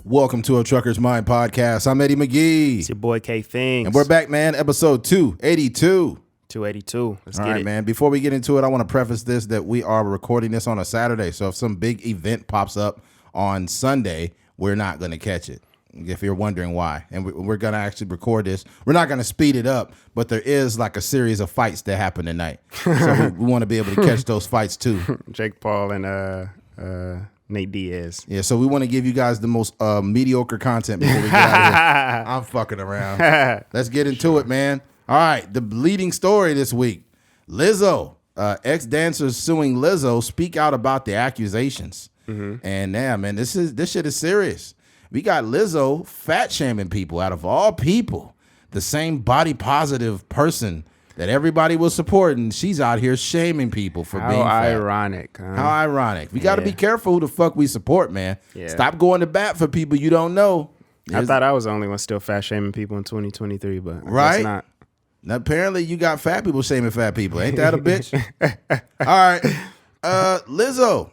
Welcome to a Trucker's Mind podcast. I'm Eddie McGee. It's your boy K Things. And we're back, man. Episode 282. 282. Let's All get right, it. man. Before we get into it, I want to preface this that we are recording this on a Saturday. So if some big event pops up on Sunday, we're not going to catch it. If you're wondering why. And we're going to actually record this. We're not going to speed it up, but there is like a series of fights that happen tonight. So we want to be able to catch those fights too. Jake Paul and Nate Diaz. Yeah, so we want to give you guys the most mediocre content before we get out of here. I'm fucking around. Let's get into it, man. All right, the leading story this week. Lizzo, ex-dancers suing Lizzo speak out about the accusations. Mm-hmm. And yeah, man, this shit is serious. We got Lizzo fat shaming people out of all people. The same body positive person that everybody will support, and she's out here shaming people for being fat. How ironic. Huh? How ironic. We got to be careful who the fuck we support, man. Yeah. Stop going to bat for people you don't know. I thought I was the only one still fat shaming people in 2023, but right? Guess not. Now, apparently you got fat people shaming fat people. Ain't that a bitch? All right. Lizzo.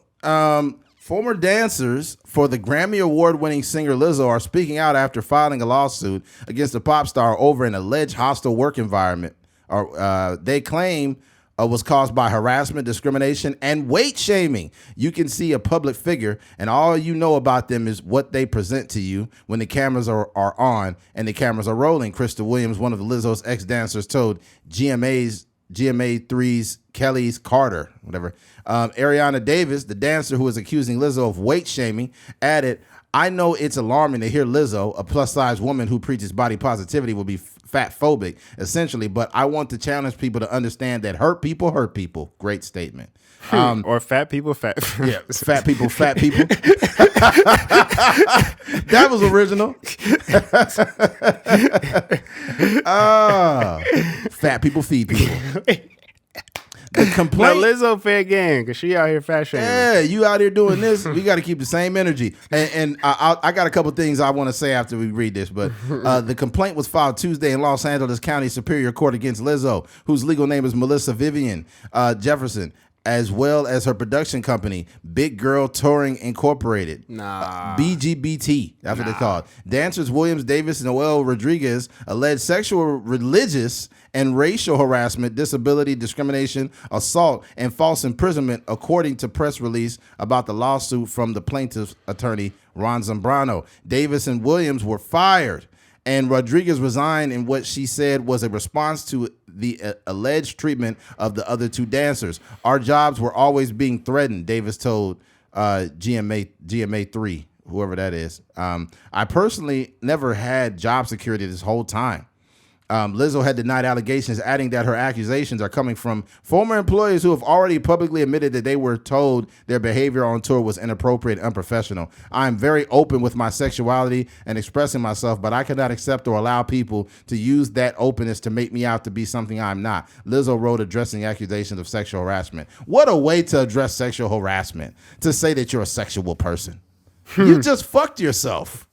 Former dancers for the Grammy Award-winning singer Lizzo are speaking out after filing a lawsuit against the pop star over an alleged hostile work environment. They claim was caused by harassment, discrimination, and weight shaming. You can see a public figure, and all you know about them is what they present to you when the cameras are on and the cameras are rolling. Krista Williams, one of Lizzo's ex-dancers, told GMA3's Kelly's Carter, whatever. Ariana Davis, the dancer who is accusing Lizzo of weight shaming, added, "I know it's alarming to hear Lizzo, a plus-size woman who preaches body positivity, will be fat-phobic, essentially, but I want to challenge people to understand that hurt people hurt people." Great statement. Or fat people, fat. Yeah, fat people, fat people. That was original. Fat people feed people. The complaint. Now Lizzo fair game because she out here fat shaming. Yeah, you out here doing this. We got to keep the same energy. And I got a couple things I want to say after we read this. But the complaint was filed Tuesday in Los Angeles County Superior Court against Lizzo, whose legal name is Melissa Vivian Jefferson, as well as her production company, Big Girl Touring Incorporated. BGBT, that's what they call it. Dancers Williams, Davis, and Noel Rodriguez alleged sexual, religious, and racial harassment, disability, discrimination, assault, and false imprisonment, according to press release about the lawsuit from the plaintiff's attorney, Ron Zambrano. Davis and Williams were fired, and Rodriguez resigned in what she said was a response to the alleged treatment of the other two dancers. "Our jobs were always being threatened," Davis told GMA3, whoever that is. "I personally never had job security this whole time." Lizzo had denied allegations, adding that her accusations are coming from former employees who have already publicly admitted that they were told their behavior on tour was inappropriate and unprofessional. "I am very open with my sexuality and expressing myself, but I cannot accept or allow people to use that openness to make me out to be something I'm not," Lizzo wrote, addressing accusations of sexual harassment. What a way to address sexual harassment, to say that you're a sexual person. You just fucked yourself.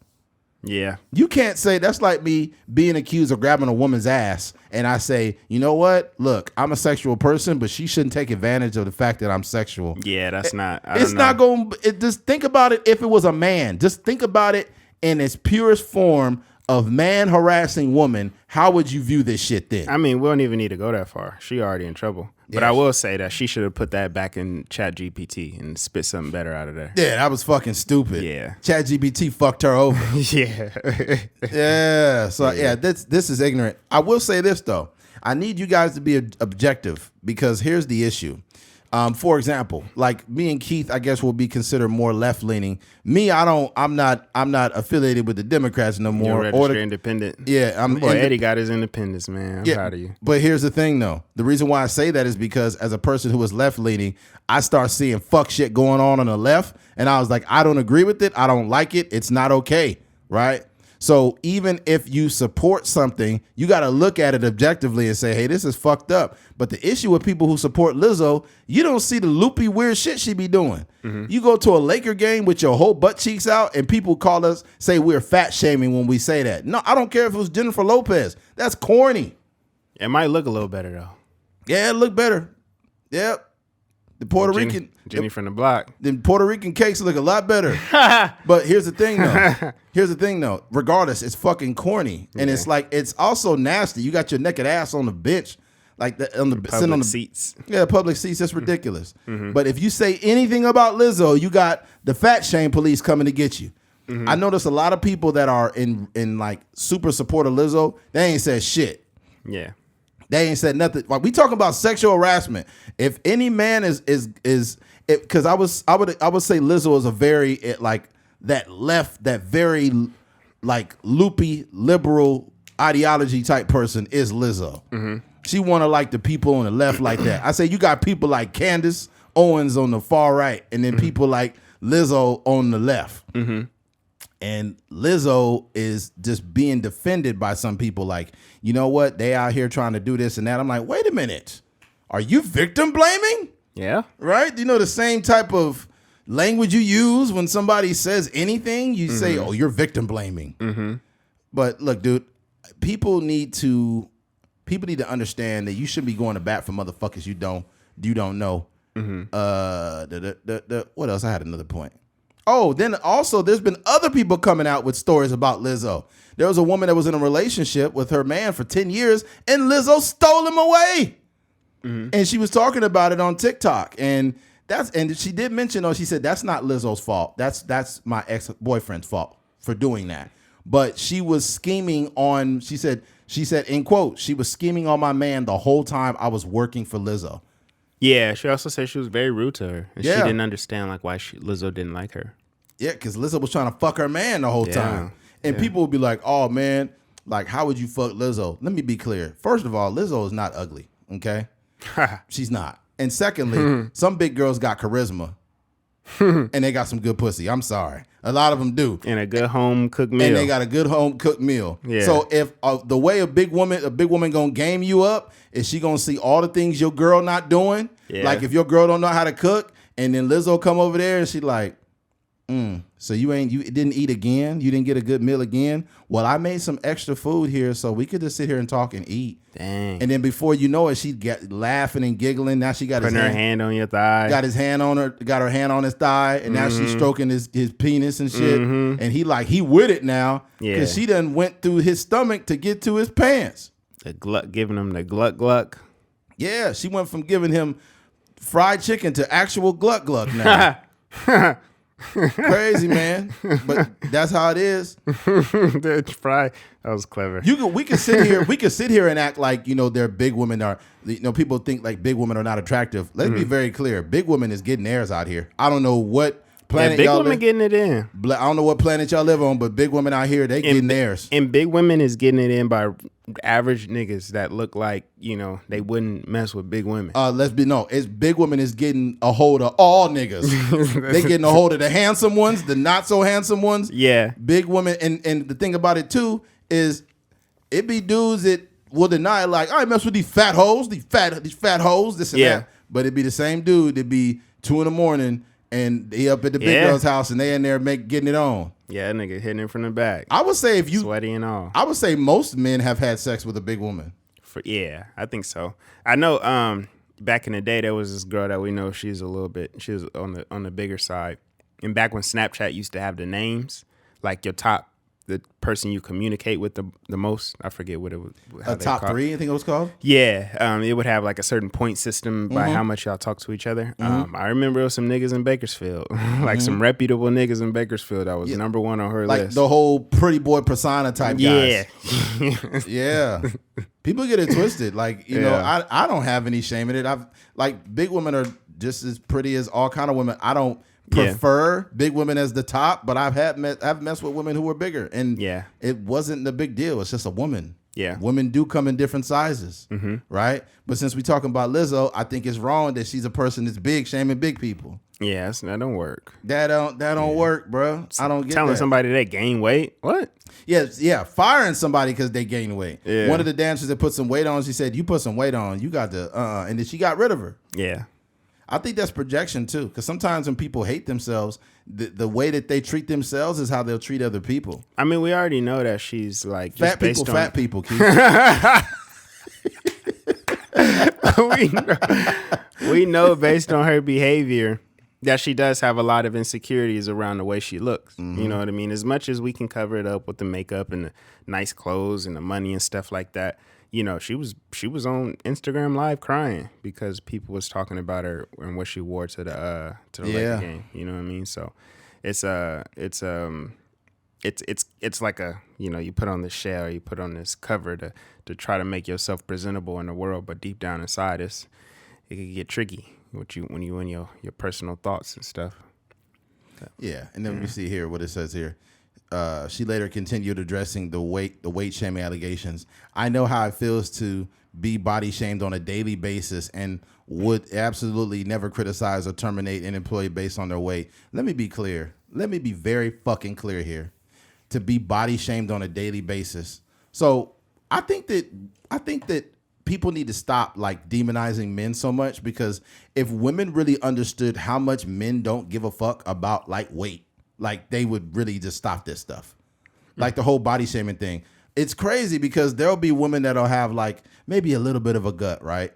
Yeah. You can't say that's like me being accused of grabbing a woman's ass and I say, you know what? Look, I'm a sexual person, but she shouldn't take advantage of the fact that I'm sexual. Yeah, that's not. It's not going to just think about it if it was a man. Just think about it in its purest form of man harassing woman. How would you view this shit then? I mean, we don't even need to go that far. She already in trouble. But I will say that she should have put that back in ChatGPT and spit something better out of there. Yeah, that was fucking stupid. Yeah. ChatGPT fucked her over. Yeah. Yeah. So, yeah, this is ignorant. I will say this, though. I need you guys to be objective because here's the issue. For example, like me and Keith, I guess will be considered more left leaning. Me, I'm not affiliated with the Democrats no more. You're registered independent. Yeah, Eddie got his independence, man. I'm proud of you. But here's the thing, though. The reason why I say that is because as a person who is left leaning, I start seeing fuck shit going on the left, and I was like, I don't agree with it. I don't like it. It's not okay, right? So even if you support something, you got to look at it objectively and say, hey, this is fucked up. But the issue with people who support Lizzo, you don't see the loopy, weird shit she be doing. Mm-hmm. You go to a Laker game with your whole butt cheeks out and people call us, say we're fat shaming when we say that. No, I don't care if it was Jennifer Lopez. That's corny. It might look a little better, though. Yeah, it look better. Yep. The Puerto Rican Jenny from the block. The Puerto Rican cakes look a lot better. But here's the thing though. Regardless, it's fucking corny. And it's like, it's also nasty. You got your naked ass on the bench. Like on the public seats. Yeah, public seats. That's ridiculous. But if you say anything about Lizzo, you got the fat shame police coming to get you. I notice a lot of people that are in like super support of Lizzo, they ain't said shit. Yeah. They ain't said nothing. Like, we talking about sexual harassment. If any man is because I would say Lizzo is a very like that left, that very like loopy liberal ideology type person is Lizzo. She want to like the people on the left like that. I say you got people like Candace Owens on the far right, and then people like Lizzo on the left. And Lizzo is just being defended by some people like, you know what? They out here trying to do this and that. I'm like, wait a minute. Are you victim blaming? Yeah. Right? You know, the same type of language you use when somebody says anything, you say, oh, you're victim blaming. But look, dude, people need to understand that you shouldn't be going to bat for motherfuckers you don't know. What else? I had another point. Oh, then also there's been other people coming out with stories about Lizzo. There was a woman that was in a relationship with her man for 10 years and Lizzo stole him away. And she was talking about it on TikTok. And she did mention, she said, that's not Lizzo's fault. That's my ex-boyfriend's fault for doing that. But she was scheming on, she said, in quote, she was scheming on my man the whole time I was working for Lizzo. Yeah, she also said she was very rude to her. And she didn't understand like why Lizzo didn't like her. Yeah, because Lizzo was trying to fuck her man the whole time. And people would be like, oh, man, like, how would you fuck Lizzo? Let me be clear. First of all, Lizzo is not ugly, okay? She's not. And secondly, some big girls got charisma. And they got some good pussy. I'm sorry. A lot of them do. And a good home cooked meal. And they got a good home cooked meal. Yeah. So if the way a big woman gonna game you up is she gonna see all the things your girl not doing. Yeah. Like if your girl don't know how to cook, and then Lizzo come over there and she like, so you didn't eat again? You didn't get a good meal again? Well, I made some extra food here so we could just sit here and talk and eat. Dang. And then before you know it, she get laughing and giggling. Now she got putting her hand on your thigh. Got her hand on his thigh, and now she's stroking his penis and shit. And he with it now because she done went through his stomach to get to his pants. Giving him the gluck gluck. Yeah, she went from giving him fried chicken to actual gluck gluck now. Crazy, man, but that's how it is. That was clever. We could sit here and act like, they're big women are, people think like big women are not attractive. Let's be very clear. Big women is getting theirs out here. I don't know what planet big y'all women getting it in. I don't know what planet y'all live on, but big women out here, they getting theirs. And big women is getting it in by average niggas that look like, they wouldn't mess with big women. It's big women is getting a hold of all niggas. They getting a hold of the handsome ones, the not so handsome ones. Yeah. Big women, and the thing about it too is it be dudes that will deny like, I mess with these fat hoes, these fat hoes, this and that. But it be the same dude that be 2 a.m. and they up at the big girl's house and they in there getting it on. Yeah, that nigga hitting it from the back. I would say sweaty and all. I would say most men have had sex with a big woman. I think so. I know back in the day there was this girl that we know she was on the bigger side. And back when Snapchat used to have the names, like the person you communicate with the most, I forget what it was. Top 3, I think it was called? Yeah. It would have like a certain point system by how much y'all talk to each other. I remember there was some niggas in Bakersfield, like some reputable niggas in Bakersfield that was number one on her list. Like the whole pretty boy persona type guys. Yeah. People get it twisted. Like, I don't have any shame in it. Like big women are just as pretty as all kind of women. I don't prefer big women as the top, but I've messed with women who were bigger, and it wasn't a big deal. It's just a woman. Yeah, women do come in different sizes, right? But since we're talking about Lizzo, I think it's wrong that she's a person that's big, shaming big people. Yeah, that don't work. That don't work, bro. I don't get telling somebody they gain weight. What? Yeah, firing somebody because they gain weight. Yeah. One of the dancers that put some weight on, she said, "You put some weight on, you got to," and then she got rid of her. Yeah. I think that's projection too, because sometimes when people hate themselves, the way that they treat themselves is how they'll treat other people. I mean, we already know that she's like fat people, Keith. we know based on her behavior that she does have a lot of insecurities around the way she looks. Mm-hmm. You know what I mean? As much as we can cover it up with the makeup and the nice clothes and the money and stuff like that, you know, she was on Instagram Live crying because people was talking about her and what she wore to the Laker game. You know what I mean? So it's like a, you know, you put on this shell, you put on this cover to try to make yourself presentable in the world, but deep down inside it can get tricky when you in your personal thoughts and stuff. Yeah, and then we see here what it says here. She later continued addressing the weight shaming allegations. I know how it feels to be body shamed on a daily basis and would absolutely never criticize or terminate an employee based on their weight. Let me be clear. Let me be very fucking clear here. To be body shamed on a daily basis. So I think that people need to stop like demonizing men so much, because if women really understood how much men don't give a fuck about like weight, like they would really just stop this stuff. Like the whole body shaming thing. It's crazy because there'll be women that'll have like maybe a little bit of a gut, right?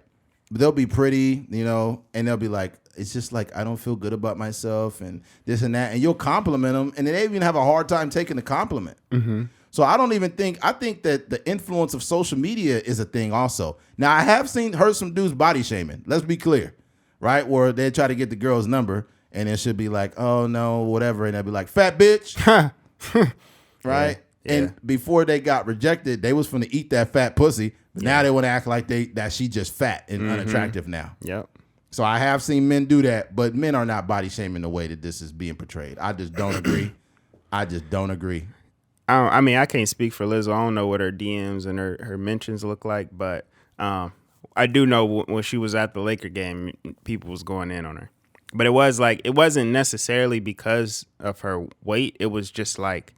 But they'll be pretty, you know, and they'll be like, it's just like, I don't feel good about myself and this and that. And you'll compliment them and they even have a hard time taking the compliment. Mm-hmm. So I think that the influence of social media is a thing also. Now, I have heard some dudes body shaming. Let's be clear, right? Where they try to get the girl's number and it should be like, oh no, whatever. And they'll be like, fat bitch. Right? Yeah. And before they got rejected, they was finna eat that fat pussy. But now they want to act like that she just fat and unattractive now. Yep. So I have seen men do that, but men are not body shaming the way that this is being portrayed. I just don't agree. I mean, I can't speak for Lizzo. I don't know what her DMs and her mentions look like, but I do know when she was at the Laker game, people was going in on her. But it wasn't necessarily because of her weight. It was just like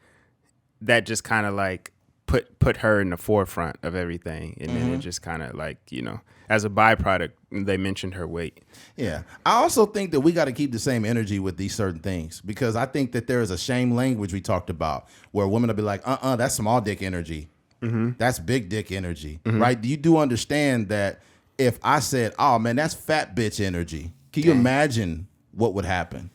that just kind of like put her in the forefront of everything. And then it just kind of like, you know, as a byproduct, they mentioned her weight. Yeah. I also think that we got to keep the same energy with these certain things, because I think that there is a shame language we talked about where women will be like, that's small dick energy. Mm-hmm. That's big dick energy, right? You do understand that if I said, oh man, that's fat bitch energy, can you imagine what would happen?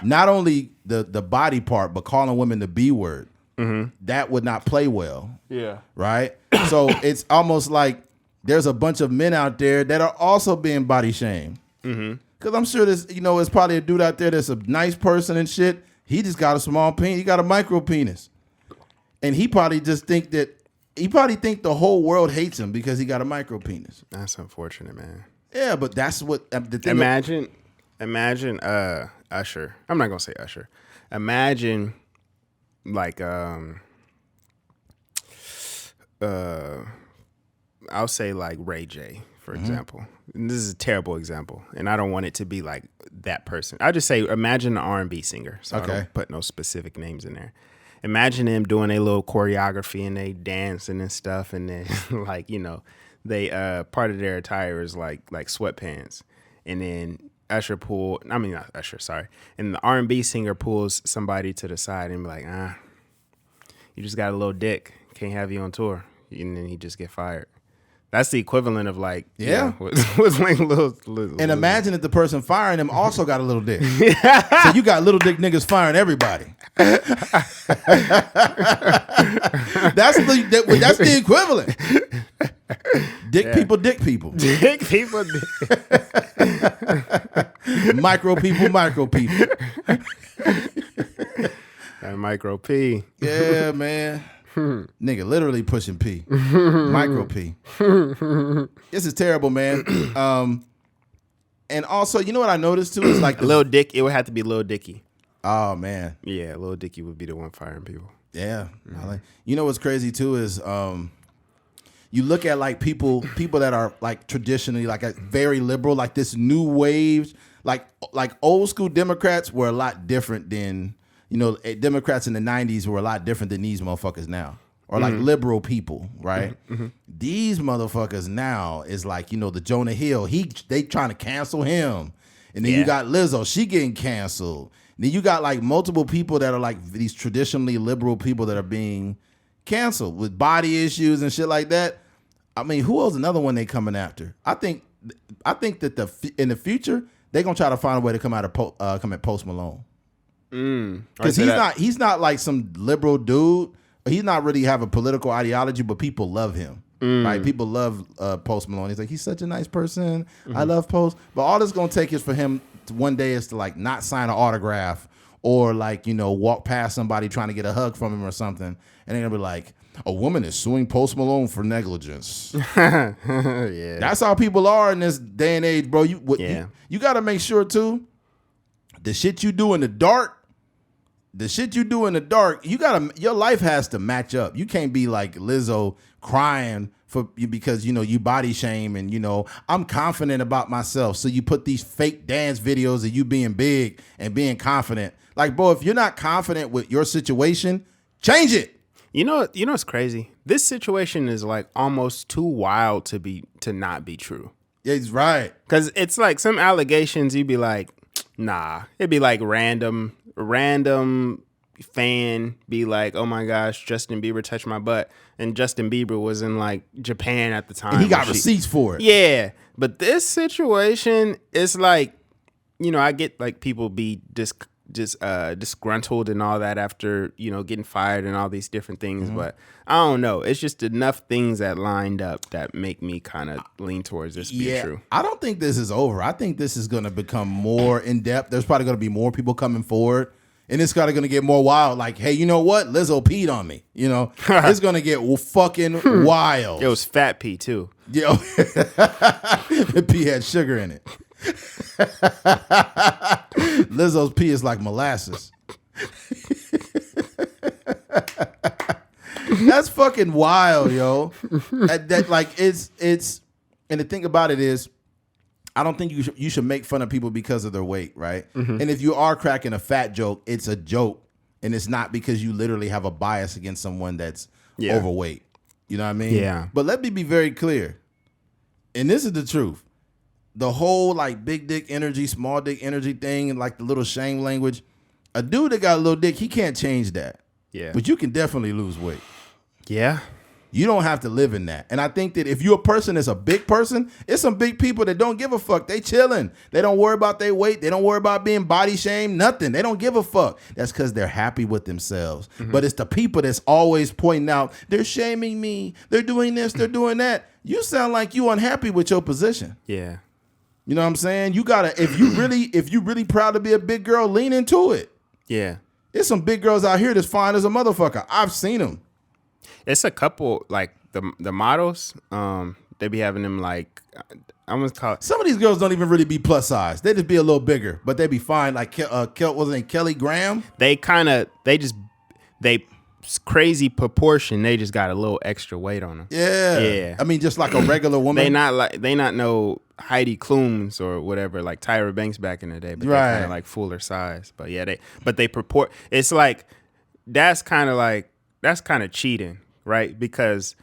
Not only the body part, but calling women the B word. Mm-hmm. That would not play well. Yeah. Right? So it's almost like there's a bunch of men out there that are also being body shamed. Because I'm sure it's probably a dude out there that's a nice person and shit. He just got a small penis. He got a micro penis. And he probably think the whole world hates him because he got a micro penis. That's unfortunate, man. Yeah, but that's what the thing. Imagine Usher. I'm not gonna say Usher. Imagine like I'll say like Ray J, for example. And this is a terrible example, and I don't want it to be like that person. I'll just say imagine an R&B singer. So I don't put no specific names in there. Imagine them doing a little choreography and they dancing and stuff, and then like, you know, they part of their attire is like sweatpants, and then not Usher, sorry. And the R&B singer pulls somebody to the side and be like, you just got a little dick, can't have you on tour, and then he just get fired. That's the equivalent of like, was like little. And imagine if the person firing him also got a little dick. So you got little dick niggas firing everybody. That's the equivalent. Dick people. Dick people. Micro people. That micro P. Yeah, man. Nigga, literally pushing P. Micro P. This is terrible, man. And also, you know what I noticed too is like Lil Dick. It would have to be Lil Dicky. Oh man. Yeah, Lil Dicky would be the one firing people. Yeah. You know what's crazy too is you look at like people that are like traditionally like very liberal, like this new wave, like old school Democrats were a lot different than, you know, Democrats in the 90s were a lot different than these motherfuckers now. Or like liberal people, right? These motherfuckers now is like, you know, the Jonah Hill. They trying to cancel him. And then you got Lizzo. She getting canceled. And then you got like multiple people that are like these traditionally liberal people that are being canceled with body issues and shit like that. I mean, who else? Another one they coming after? I think I think that in the future they're gonna try to find a way to come at Post Malone. Because he's not like some liberal dude. He's not really have a political ideology, but people love him. Right? People love Post Malone. He's like, he's such a nice person. I love Post. But all it's gonna take is for him one day is to like not sign an autograph or like, walk past somebody trying to get a hug from him or something. And they're gonna be like, a woman is suing Post Malone for negligence. Yeah. That's how people are in this day and age, bro. You got to make sure too. The shit you do in the dark, your life has to match up. You can't be like Lizzo crying because you body shame and I'm confident about myself. So you put these fake dance videos of you being big and being confident. Like, bro, if you're not confident with your situation, change it. You know what's crazy? This situation is like almost too wild to not be true. Yeah, he's right. Because it's like some allegations you'd be like, nah. It'd be like random fan be like, oh my gosh, Justin Bieber touched my butt. And Justin Bieber was in like Japan at the time. And he got receipts for it. Yeah. But this situation is like, I get like people be disgruntled and all that after, getting fired and all these different things. But I don't know. It's just enough things that lined up that make me kind of lean towards this being true. I don't think this is over. I think this is going to become more in depth. There's probably going to be more people coming forward. And it's kind of going to get more wild. Like, hey, you know what? Lizzo peed on me. It's going to get fucking wild. It was fat pee too. Yo, the pee had sugar in it. Lizzo's pee is like molasses. That's fucking wild, yo. That like it's and the thing about it is, I don't think you should make fun of people because of their weight, right? And if you are cracking a fat joke, it's a joke, and it's not because you literally have a bias against someone that's overweight. You know what I mean? Yeah. But let me be very clear, and this is the truth. The whole like big dick energy, small dick energy thing, and like the little shame language, a dude that got a little dick, he can't change that. Yeah. But you can definitely lose weight. Yeah. You don't have to live in that. And I think that if you're a person that's a big person, it's some big people that don't give a fuck. They chilling. They don't worry about their weight. They don't worry about being body shamed. Nothing. They don't give a fuck. That's because they're happy with themselves. But it's the people that's always pointing out, they're shaming me. They're doing this. They're doing that. You sound like you unhappy with your position. Yeah. You know what I'm saying? You gotta, if you really proud to be a big girl, lean into it. Yeah. There's some big girls out here that's fine as a motherfucker. I've seen them. It's a couple like the models. They be having them like I'm gonna call it. Some of these girls don't even really be plus size. They just be a little bigger, but they be fine. Like wasn't it Kelly Graham? They crazy proportion. They just got a little extra weight on them. Yeah, yeah. I mean, just like a regular woman. They not no Heidi Klums or whatever, like Tyra Banks back in the day, but right. They kind of like fuller size. But yeah, they purport. It's like that's kind of cheating, right? Because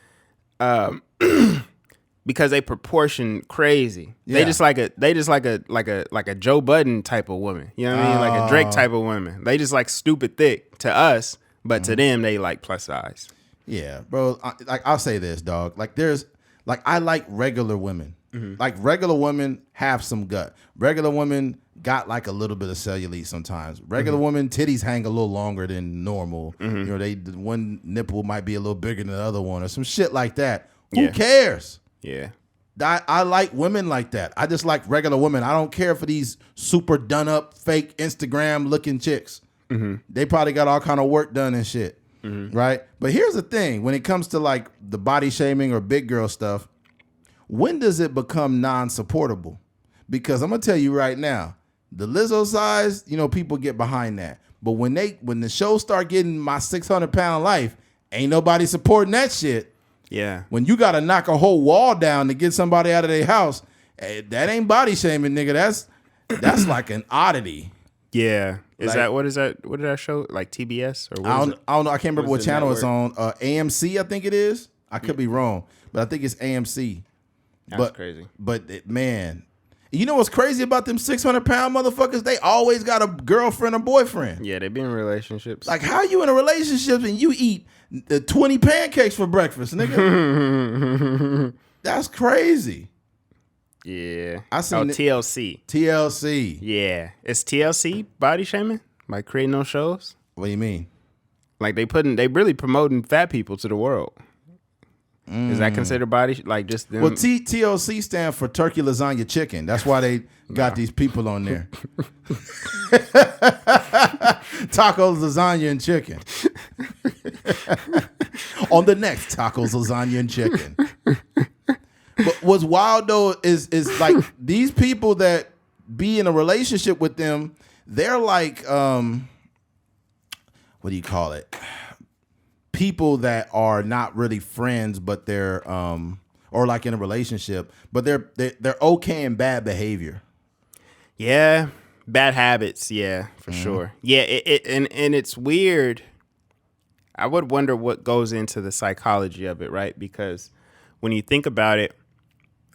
they proportion crazy. Yeah. They just like a Joe Budden type of woman. You know what I mean? Like a Drake type of woman. They just like stupid thick to us, but to them they like plus size. Yeah, bro. I'll say this, dog. Like I like regular women. Like regular women have some gut. Regular women got like a little bit of cellulite sometimes. Regular women titties hang a little longer than normal. One nipple might be a little bigger than the other one or some shit like that. Who cares? Yeah. I like women like that. I just like regular women. I don't care for these super done up fake Instagram looking chicks. They probably got all kind of work done and shit. Right? But here's the thing. When it comes to like the body shaming or big girl stuff, when does it become non-supportable? Because I'm going to tell you right now, the Lizzo size, people get behind that. But when the show start getting my 600-pound life, ain't nobody supporting that shit. Yeah. When you got to knock a whole wall down to get somebody out of their house, that ain't body shaming, nigga. That's like an oddity. Yeah. What is that? What did I show? Like TBS or what I don't know. I can't remember what channel it's on. AMC, I think it is. I could be wrong, but I think it's AMC. That's crazy. But man, you know what's crazy about them 600-pound motherfuckers? They always got a girlfriend or boyfriend. Yeah, they be in relationships. Like, how you in a relationship and you eat 20 pancakes for breakfast, nigga? That's crazy. Yeah. I seen TLC. TLC. Yeah. Is TLC body shaming by creating those shows? What do you mean? Like they really promoting fat people to the world. Is that considered body like just them? Well, TLC stand for Turkey Lasagna Chicken. That's why they got these people on there. Tacos, lasagna, and chicken. On the next tacos, lasagna, and chicken. But what's wild though is like these people that be in a relationship with them, they're like what do you call it? People that are not really friends, but they're or like in a relationship, but they're okay in bad behavior. Yeah, bad habits. Yeah, for sure. Yeah, and it's weird. I would wonder what goes into the psychology of it, right? Because when you think about it,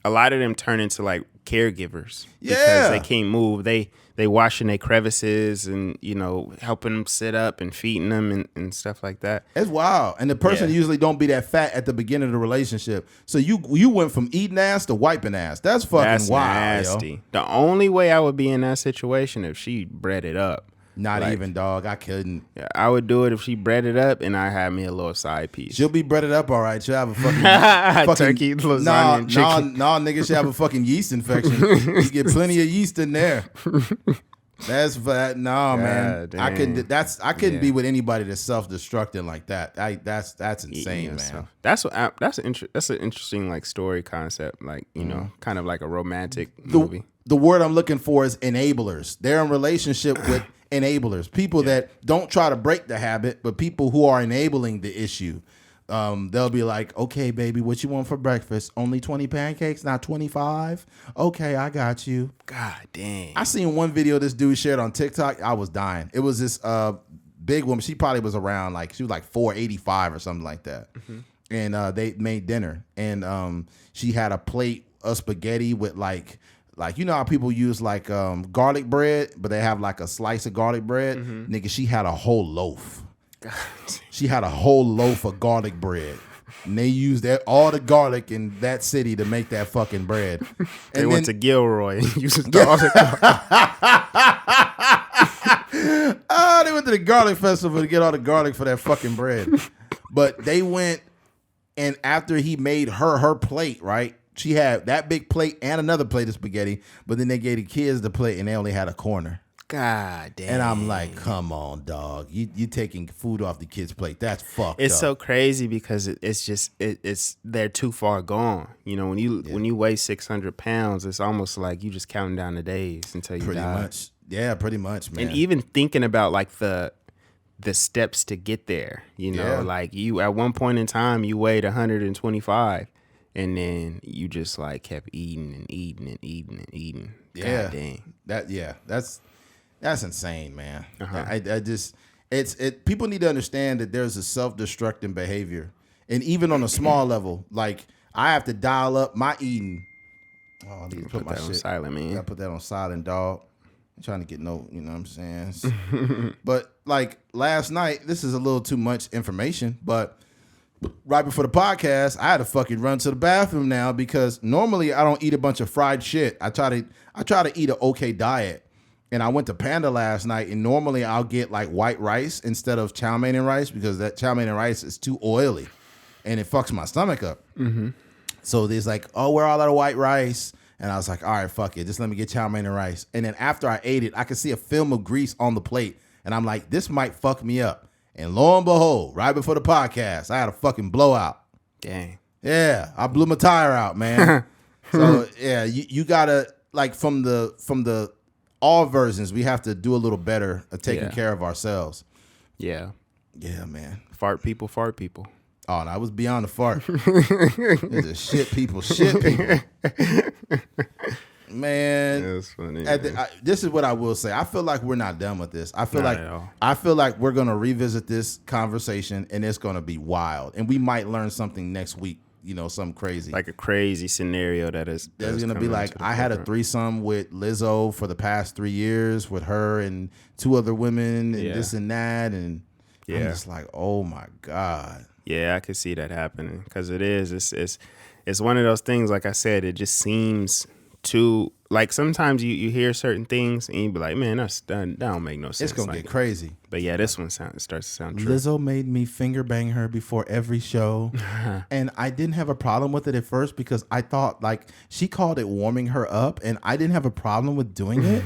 a lot of them turn into like caregivers because they can't move. They washing their crevices and, you know, helping them sit up and feeding them and stuff like that. It's wild. And the person usually don't be that fat at the beginning of the relationship. So you went from eating ass to wiping ass. That's fucking wild. Nasty. Yo. The only way I would be in that situation if she bred it up. Not like, even, dog. I couldn't. Yeah, I would do it if she bred it up and I had me a little side piece. She'll be breaded up all right. She'll have a fucking turkey, lasagna, and chicken. Nah, nigga, she'll have a fucking yeast infection. You get plenty of yeast in there. That's that. No, man. Dang. I couldn't be with anybody that's self-destructing like that. That's insane, man. That's an interesting like story concept. Like, you know, kind of like a romantic movie. The word I'm looking for is enablers. They're in relationship with enablers, people that don't try to break the habit, but people who are enabling the issue. They'll be like, okay, baby, what you want for breakfast? Only 20 pancakes, not 25? Okay, I got you. God dang. I seen one video this dude shared on TikTok. I was dying. It was this big woman. She probably was around she was like 485 or something like that. Mm-hmm. And they made dinner. And she had a plate of spaghetti with like you know how people use like garlic bread, but they have like a slice of garlic bread? Mm-hmm. Nigga, she had a whole loaf. God. She had a whole loaf of garlic bread. And they used all the garlic in that city to make that fucking bread. They went to Gilroy and used all the Oh, they went to the garlic festival to get all the garlic for that fucking bread. But they went, and after he made her plate, right? She had that big plate and another plate of spaghetti, but then they gave the kids the plate and they only had a corner. God damn. And I'm like, come on, dog. You taking food off the kid's plate. That's fucked It's up. so crazy because it's just they're too far gone. You know, when you weigh 600 pounds, it's almost like you just counting down the days until you die. Pretty much. Yeah, pretty much, man. And even thinking about like the steps to get there, you know, like you at one point in time you weighed 125 and then you just like kept eating and eating and eating and eating. Yeah. God dang. That's insane, man. I just people need to understand that there's a self-destructing behavior. And even on a small level, like I have to dial up my eating. Oh, I need to put my that shit on silent, man. I gotta put that on silent, dog. I'm trying to get you know what I'm saying? But like last night, this is a little too much information, but right before the podcast, I had to fucking run to the bathroom now because normally I don't eat a bunch of fried shit. I try to eat an okay diet. And I went to Panda last night, and normally I'll get like white rice instead of chow mein and rice because that chow mein and rice is too oily, and it fucks my stomach up. Mm-hmm. So there's like, oh, we're all out of white rice, and I was like, all right, fuck it, just let me get chow mein and rice. And then after I ate it, I could see a film of grease on the plate, and I'm like, this might fuck me up. And lo and behold, right before the podcast, I had a fucking blowout. Dang. Yeah, I blew my tire out, man. So yeah, you gotta like from the all versions, we have to do a little better at taking care of ourselves. Yeah. Yeah, man. Fart people. Oh, no, I was beyond the fart. It's a shit people. Man. That's funny. This is what I will say. I feel like we're not done with this. I feel like we're going to revisit this conversation, and it's going to be wild. And we might learn something next week. You know, something crazy. Like a crazy scenario there's going to be like, I had a threesome with Lizzo for the past 3 years with her and 2 other women and this and that. And I'm just like, oh my God. Yeah, I could see that happening because it's one of those things, like I said, it just seems too. Like sometimes you hear certain things and you be like, man, that don't make no sense. It's gonna like, get crazy. But yeah, this one starts to sound true. Lizzo made me finger bang her before every show, and I didn't have a problem with it at first because I thought like she called it warming her up, and I didn't have a problem with doing it.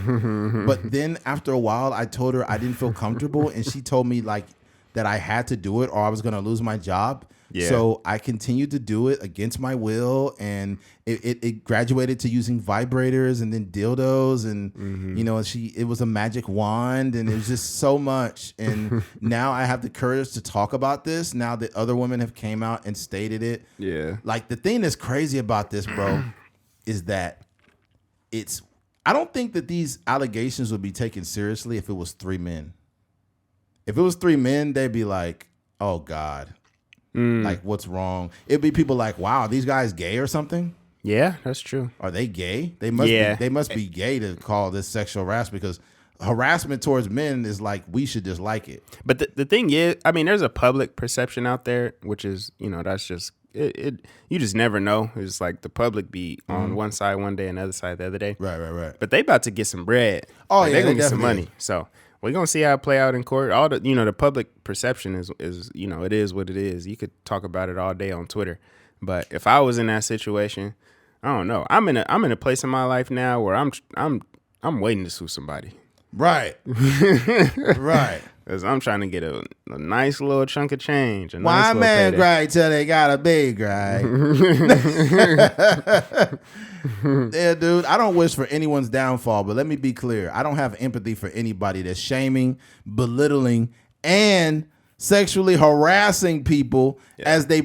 But then after a while, I told her I didn't feel comfortable, and she told me like that I had to do it or I was gonna lose my job. Yeah. So I continued to do it against my will, and it graduated to using vibrators and then dildos, and you know, it was a magic wand, and it was just so much. And now I have the courage to talk about this now that other women have came out and stated it. Yeah. Like the thing that's crazy about this, bro, is that I don't think that these allegations would be taken seriously if it was 3 men. If it was 3 men, they'd be like, oh God. Like, what's wrong? It'd be people like, wow, these guys gay or something? Yeah, that's true. Are they gay? They must be gay to call this sexual harassment, because harassment towards men is like, we should just like it. But the thing is, I mean, there's a public perception out there, which is, you know, that's just, you just never know. It's like the public be on one side one day and the other side the other day. Right. But they about to get some bread. Oh, like, yeah, they're going to get some money. So we're going to see how it play out in court. All the, you know, the public perception is, you know, it is what it is. You could talk about it all day on Twitter. But if I was in that situation, I don't know. I'm in a place in my life now where I'm waiting to sue somebody. Right. Right. Because I'm trying to get a nice little chunk of change. Why man cry till they got a big cry? Yeah, dude, I don't wish for anyone's downfall, but let me be clear. I don't have empathy for anybody that's shaming, belittling, and sexually harassing people as they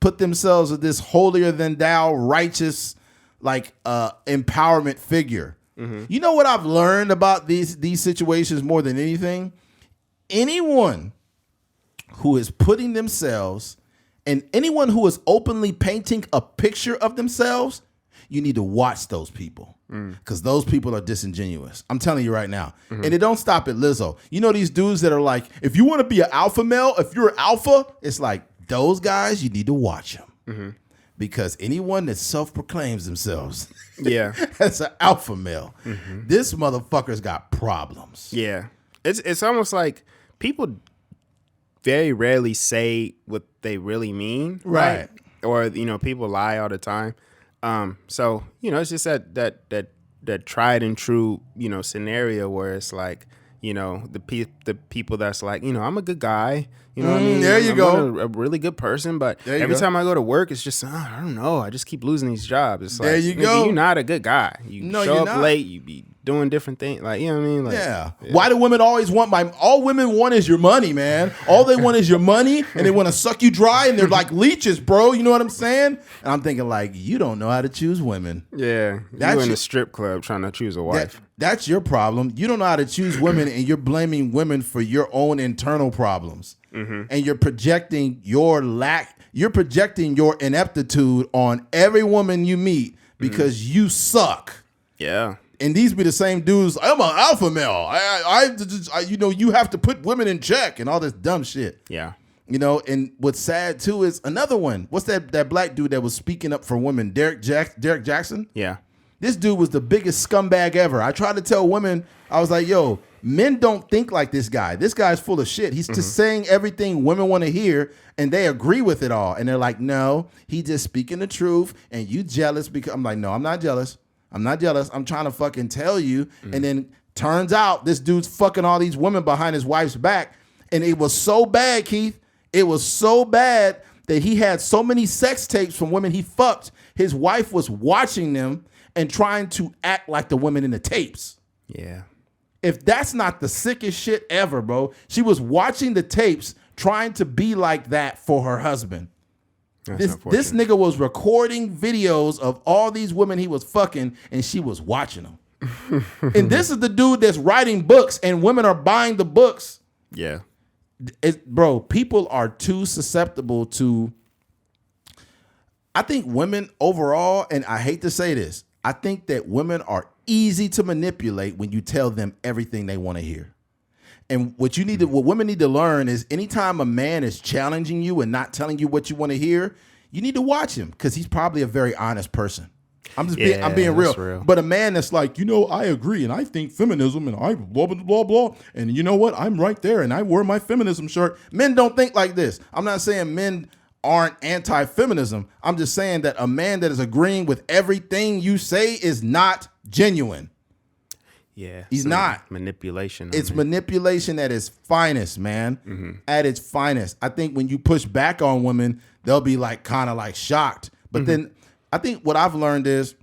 put themselves as this holier than thou righteous like empowerment figure. You know what I've learned about these situations more than anything? Anyone who is putting themselves and anyone who is openly painting a picture of themselves, you need to watch those people, because those people are disingenuous. I'm telling you right now. And it don't stop at Lizzo. You know these dudes that are like, if you want to be an alpha male, if you're an alpha, it's like those guys, you need to watch them. Because anyone that self-proclaims themselves as an alpha male, this motherfucker's got problems. Yeah. It's almost like people very rarely say what they really mean. Right. Or, you know, people lie all the time. So, you know, it's just that tried and true, you know, scenario where it's like, you know, the people that's like, you know, I'm a good guy. You know what I mean? There you go. A really good person, but every time I go to work, it's just, I don't know. I just keep losing these jobs. It's like, there you go. You're not a good guy. You show up late. You be doing different things. Like, you know what I mean? Like, yeah. Why do women always want all women want is your money, man. All they want is your money, and they want to suck you dry, and they're like leeches, bro. You know what I'm saying? And I'm thinking like, you don't know how to choose women. Yeah. You in a strip club trying to choose a wife. That's your problem. You don't know how to choose women, and you're blaming women for your own internal problems. And you're projecting your ineptitude on every woman you meet because you suck. Yeah. And these be the same dudes. I'm an alpha male. I you know, you have to put women in check and all this dumb shit. Yeah. You know, and what's sad too is another one. What's that black dude that was speaking up for women? Derek Jackson? Yeah. This dude was the biggest scumbag ever. I tried to tell women, I was like, yo, men don't think like this guy. This guy's full of shit. He's just saying everything women want to hear, and they agree with it all. And they're like, no, he just speaking the truth, and you jealous because I'm like, no, I'm not jealous. I'm not jealous. I'm trying to fucking tell you. And then turns out this dude's fucking all these women behind his wife's back. And it was so bad, Keith. It was so bad that he had so many sex tapes from women he fucked. His wife was watching them and trying to act like the women in the tapes. Yeah. If that's not the sickest shit ever, bro. She was watching the tapes trying to be like that for her husband. This nigga was recording videos of all these women he was fucking, and she was watching them. And this is the dude that's writing books, and women are buying the books. Yeah. Bro, people are too susceptible to... I think women overall, and I hate to say this, I think that women are easy to manipulate when you tell them everything they want to hear. And what women need to learn is anytime a man is challenging you and not telling you what you want to hear, you need to watch him, because he's probably a very honest person. I'm being real. real. But a man that's like, I agree and I think feminism and I blah, blah, blah, blah. And you know what? I'm right there and I wear my feminism shirt. Men don't think like this. I'm not saying men aren't anti-feminism. I'm just saying that a man that is agreeing with everything you say is not genuine. Yeah. He's not. Manipulation. It's manipulation at its finest, man. At its finest. I think when you push back on women, they'll be like kind of like shocked. But then I think what I've learned is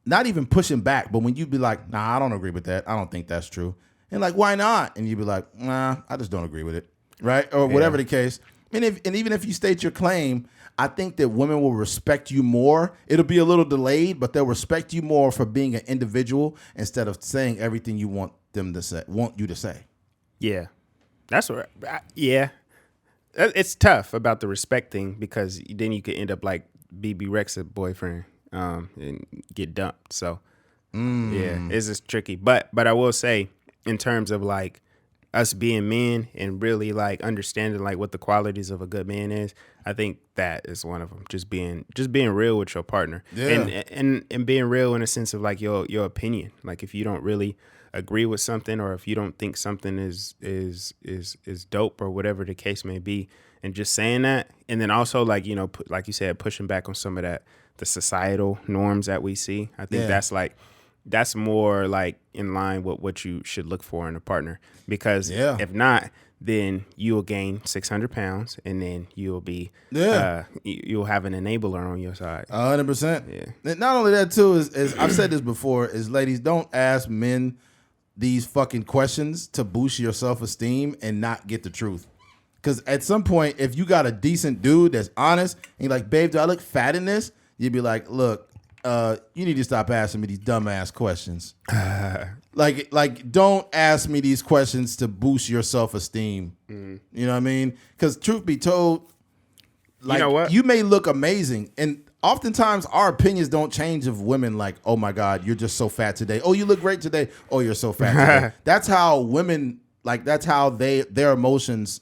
not even pushing back, but when you be like, nah, I don't agree with that. I don't think that's true. And like, why not? And you be like, nah, I just don't agree with it. Right? Or whatever the case. And even if you state your claim, I think that women will respect you more. It'll be a little delayed, but they'll respect you more for being an individual instead of saying everything you want you to say. Yeah. That's what, yeah. It's tough about the respect thing because then you could end up like BB Rex's boyfriend and get dumped. So, yeah, it's just tricky. But I will say, in terms of like us being men and really like understanding like what the qualities of a good man is, I think that is one of them. Just being real with your partner, and being real in a sense of like your opinion. Like if you don't really agree with something, or if you don't think something is dope, or whatever the case may be, and just saying that, and then also like like you said, pushing back on some of the societal norms that we see. I think that's more like in line with what you should look for in a partner, because if not, then you'll gain 600 pounds and then you'll be you'll have an enabler on your side. 100%. Yeah. Not only that too is I've said this before, is ladies, don't ask men these fucking questions to boost your self-esteem and not get the truth. Because at some point, if you got a decent dude that's honest and you're like, babe, do I look fat in this? You'd be like, look, you need to stop asking me these dumbass questions. Like, don't ask me these questions to boost your self-esteem. You know what I mean? Because truth be told, like, you know what? You may look amazing, and oftentimes our opinions don't change of women. Like, oh my God, you're just so fat today. Oh, you look great today. Oh, you're so fat today. That's how women, like, that's how their emotions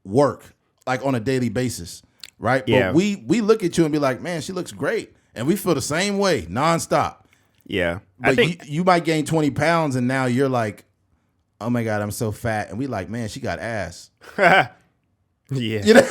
work, like on a daily basis, right? Yeah. But we look at you and be like, man, she looks great. And we feel the same way nonstop. Yeah. But I think you might gain 20 pounds and now you're like, oh my God, I'm so fat. And we like, man, she got ass. yeah. You know?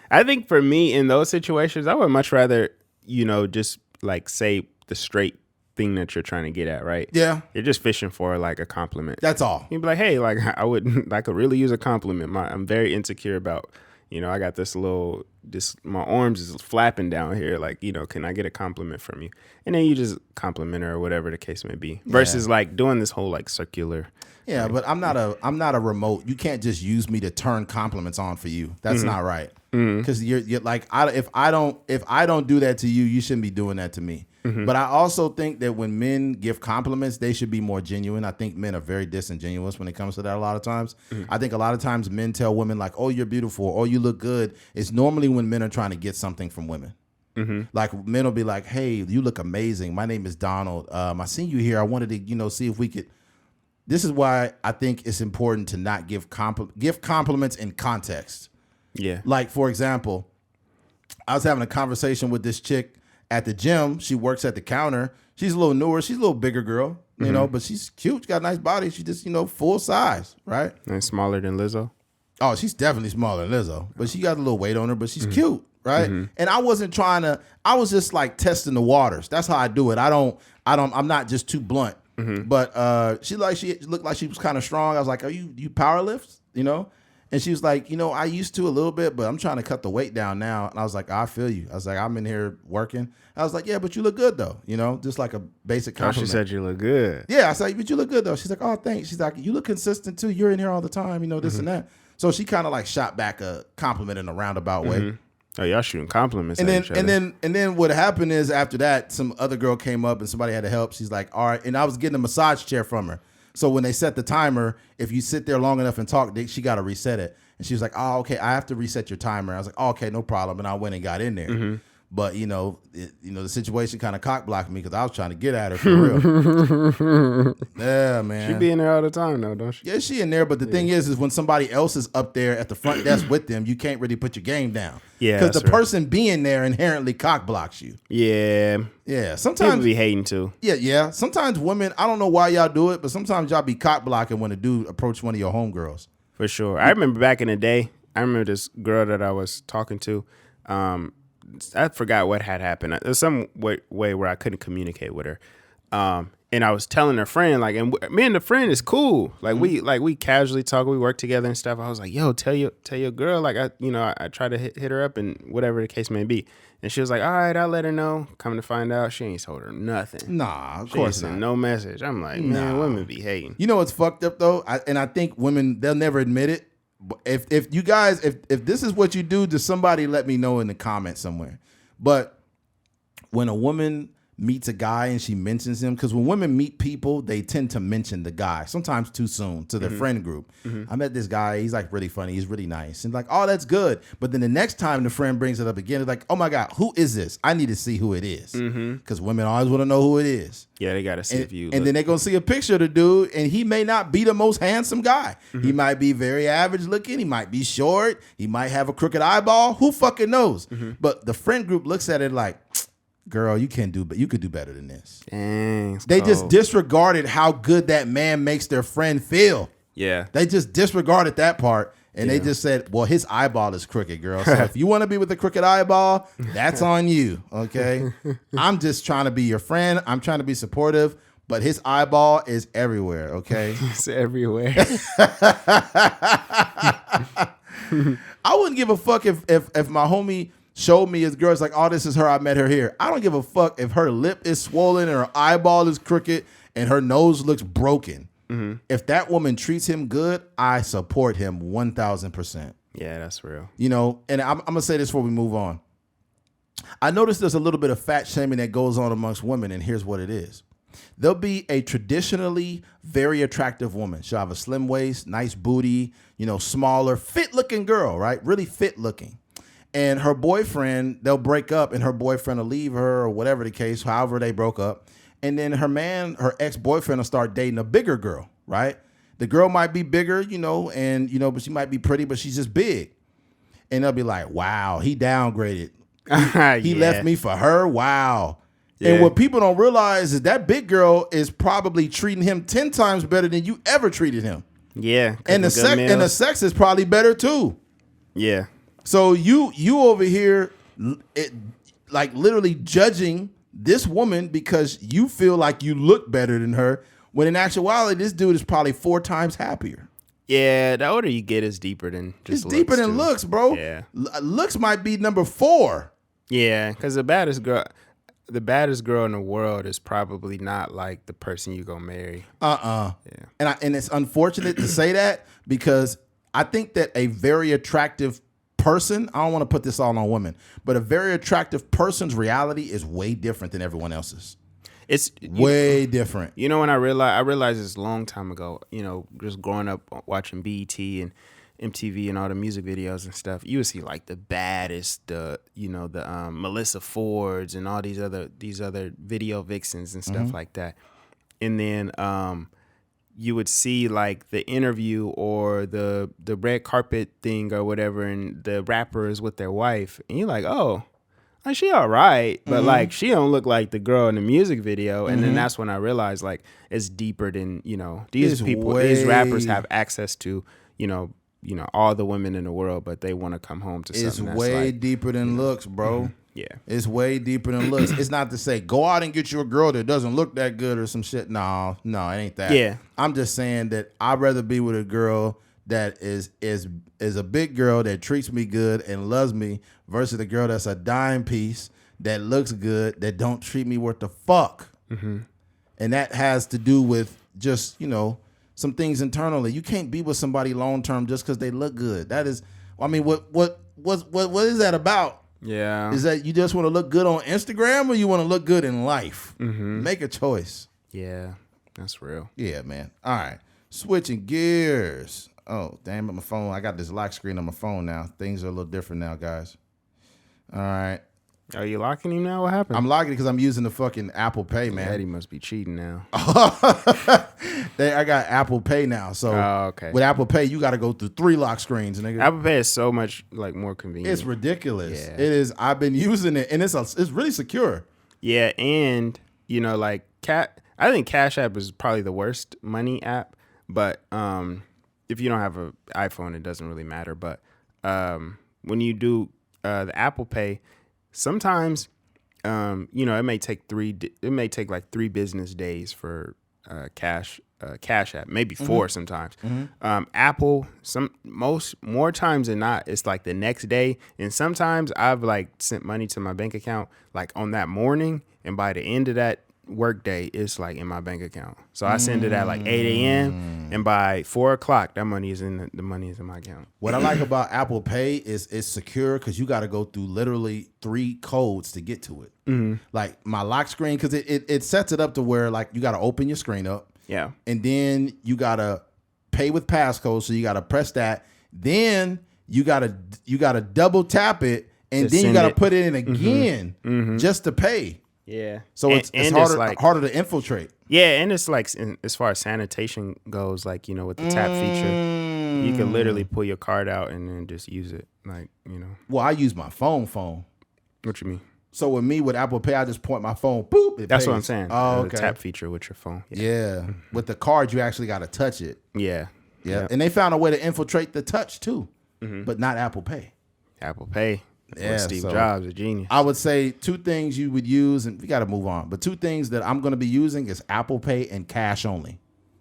I think for me in those situations, I would much rather, just like say the straight thing that you're trying to get at, right? Yeah. You're just fishing for like a compliment. That's all. You'd be like, hey, like I could really use a compliment. I'm very insecure about, I got my arms is flapping down here. Like, can I get a compliment from you? And then you just compliment her or whatever the case may be. Versus like doing this whole like circular. Yeah, like, but I'm not a remote. You can't just use me to turn compliments on for you. That's not right. Because you're like, if I don't do that to you, you shouldn't be doing that to me. But I also think that when men give compliments, they should be more genuine. I think men are very disingenuous when it comes to that a lot of times. I think a lot of times men tell women like, oh, you're beautiful, or you look good. It's normally when men are trying to get something from women. Like men will be like, hey, you look amazing. My name is Donald. I seen you here. I wanted to, see if we could. This is why I think it's important to not give compliments in context. Yeah. Like, for example, I was having a conversation with this chick at the gym. She works at the counter. She's a little newer. She's a little bigger girl, but she's cute. She got a nice body. She's just, full size, right? And smaller than Lizzo? Oh, she's definitely smaller than Lizzo, but she got a little weight on her, but she's cute, right? And I wasn't I was just like testing the waters. That's how I do it. I'm not just too blunt. But she looked like she was kind of strong. I was like, "Are you power lift?" And she was like, I used to a little bit, but I'm trying to cut the weight down now. And I was like, I feel you. I was like, I'm in here working. I was like, yeah, but you look good though. Just like a basic compliment. Oh, she said you look good. Yeah, I said, but you look good though. She's like, oh, thanks. She's like, you look consistent too. You're in here all the time. This and that. So she kind of like shot back a compliment in a roundabout way. Oh, y'all shooting compliments and at then, each other. And then what happened is after that, some other girl came up and somebody had to help. She's like, all right. And I was getting a massage chair from her. So when they set the timer, if you sit there long enough and talk, she got to reset it. And she was like, oh, okay, I have to reset your timer. I was like, oh, okay, no problem. And I went and got in there. But the situation kind of cock blocked me because I was trying to get at her for real. Yeah, man. She be in there all the time though, don't she? Yeah, she in there. But the thing is when somebody else is up there at the front desk with them, you can't really put your game down. Yeah, because the person being there inherently cock blocks you. Yeah. Yeah. Sometimes people be hating too. Yeah. Sometimes women, I don't know why y'all do it, but sometimes y'all be cock blocking when a dude approach one of your homegirls. For sure. I remember back in the day. I remember this girl that I was talking to. I forgot what had happened. There's some way where I couldn't communicate with her. And I was telling her friend, like, and me and the friend is cool. Like we casually talk, we work together and stuff. I was like, yo, tell your girl, like I try to hit her up and whatever the case may be. And she was like, all right, I'll let her know. Coming to find out, she ain't told her nothing. Nah, of course not. No message. I'm like, man, women be hating. You know what's fucked up though? I think women, they'll never admit it. If you guys, if this is what you do, just somebody let me know in the comments somewhere. But when a woman meets a guy and she mentions him, because when women meet people, they tend to mention the guy, sometimes too soon, to their friend group. I met this guy, he's like really funny, he's really nice. And like, oh, that's good. But then the next time the friend brings it up again, it's like, oh my God, who is this? I need to see who it is. Because women always want to know who it is. Yeah, they got to see if you And then they're going to see a picture of the dude, and he may not be the most handsome guy. He might be very average looking. He might be short. He might have a crooked eyeball. Who fucking knows? But the friend group looks at it like, girl, you could do better than this. Dang, they just disregarded how good that man makes their friend feel. Yeah. They just disregarded that part. And they just said, well, his eyeball is crooked, girl. So if you want to be with a crooked eyeball, that's on you, okay? I'm just trying to be your friend. I'm trying to be supportive, but his eyeball is everywhere, okay? It's everywhere. I wouldn't give a fuck if my homie showed me his girl. It's like, oh, this is her. I met her here. I don't give a fuck if her lip is swollen and her eyeball is crooked and her nose looks broken. If that woman treats him good, I support him 1,000%. Yeah, that's real. And I'm going to say this before we move on. I noticed there's a little bit of fat shaming that goes on amongst women, and here's what it is. There'll be a traditionally very attractive woman. She'll have a slim waist, nice booty, smaller, fit-looking girl, right? Really fit-looking. And her boyfriend, they'll break up, and her boyfriend will leave her or whatever the case, however they broke up. And then her ex-boyfriend will start dating a bigger girl, right? The girl might be bigger, but she might be pretty, but she's just big. And they'll be like, wow, he downgraded. He left me for her. Wow. Yeah. And what people don't realize is that big girl is probably treating him 10 times better than you ever treated him. Yeah. And the sex is probably better too. Yeah. So you over here like literally judging this woman because you feel like you look better than her, when in actuality, this dude is probably 4 times happier. Yeah, the older you get, is deeper than just looks. It's deeper than looks, bro. Yeah. Looks might be number 4. Yeah, because the baddest girl in the world is probably not like the person you gonna marry. Yeah. And it's unfortunate to say that, because I think that a very attractive person, I don't want to put this all on women, but a very attractive person's reality is way different than everyone else's. It's way different. When I realized this a long time ago, just growing up watching BET and MTV and all the music videos and stuff, you would see like the baddest, the Melissa Fords and all these other video vixens and stuff like that. And then you would see like the interview or the red carpet thing or whatever, and the rapper is with their wife, and you're like, oh, she all right, but like she don't look like the girl in the music video. And then that's when I realized like it's deeper than these rappers have access to all the women in the world, but they want to come home to something that's way like, deeper than looks, bro. Yeah, it's way deeper than looks. It's not to say go out and get you a girl that doesn't look that good or some shit. No, it ain't that. Yeah, I'm just saying that I'd rather be with a girl that is a big girl that treats me good and loves me versus a girl that's a dime piece that looks good that don't treat me worth the fuck. And that has to do with just some things internally. You can't be with somebody long term just because they look good. That is, I mean, what is that about? Yeah, is that you just want to look good on Instagram or you want to look good in life? Make a choice. Yeah, that's real. Yeah, man. All right, switching gears. Oh, damn it, my phone. I got this lock screen on my phone now. Things are a little different now, guys. All right. Are you locking him now? What happened? I'm locking it because I'm using the fucking Apple Pay, man. Daddy must be cheating now. I got Apple Pay now, so okay. with Apple Pay, you got to go through 3 lock screens, nigga. Apple Pay is so much like more convenient. It's ridiculous. Yeah. It is. I've been using it, and it's really secure. Yeah, and you know, like I think Cash App is probably the worst money app, but if you don't have an iPhone, it doesn't really matter. But when you do the Apple Pay, sometimes it may take like 3 business days for Cash App, maybe 4 sometimes. Apple, more times than not, it's like the next day, and sometimes I've like sent money to my bank account like on that morning, and by the end of that work day, it's like in my bank account. So I send it at like 8 a.m. and by 4 o'clock, that money is in the money is in my account. What I like about Apple Pay is it's secure because you got to go through literally 3 codes to get to it. Like my lock screen, because it sets it up to where like you got to open your screen up. Yeah. And then you got to pay with passcode. So you got to press that. Then you got to double tap it. And then you got to put it in again just to pay. Yeah. So it's harder to infiltrate. Yeah. And it's like, as far as sanitation goes, like, with the tap feature, you can literally pull your card out and then just use it. Like, Well, I use my phone. What you mean? So with Apple Pay, I just point my phone, boop, it That's pays. what I'm saying. Oh, okay. The tap feature with your phone. Yeah. With the card, you actually got to touch it. Yeah. Yeah. And they found a way to infiltrate the touch too, but not Apple Pay. Apple Pay. Yeah, Steve Jobs, a genius. I would say 2 things you would use, and we got to move on. But 2 things that I'm going to be using is Apple Pay and cash only.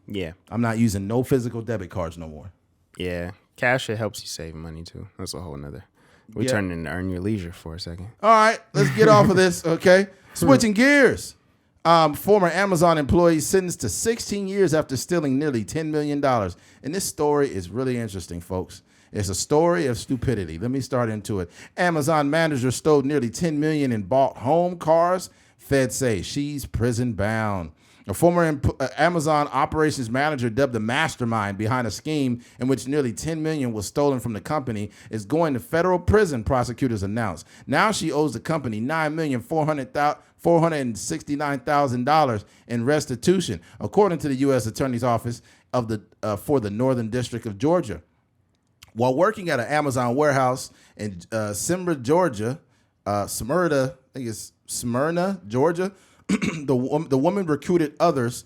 Yeah. I'm not using no physical debit cards no more. Yeah. Cash, it helps you save money too. That's a whole nother. We turned into Earn Your Leisure for a second. All right, let's get off of this, okay? Switching gears. Former Amazon employee sentenced to 16 years after stealing nearly $10 million. And this story is really interesting, folks. It's a story of stupidity. Let me start into it. Amazon manager stole nearly $10 million and bought home cars. Feds say she's prison bound. A former Amazon operations manager, dubbed the mastermind behind a scheme in which nearly $10 million was stolen from the company, is going to federal prison, prosecutors announced. Now she owes the company $9,469,000 in restitution, according to the U.S. Attorney's Office for the Northern District of Georgia. While working at an Amazon warehouse in Smyrna, Georgia, Smyrna, Georgia, the woman recruited others,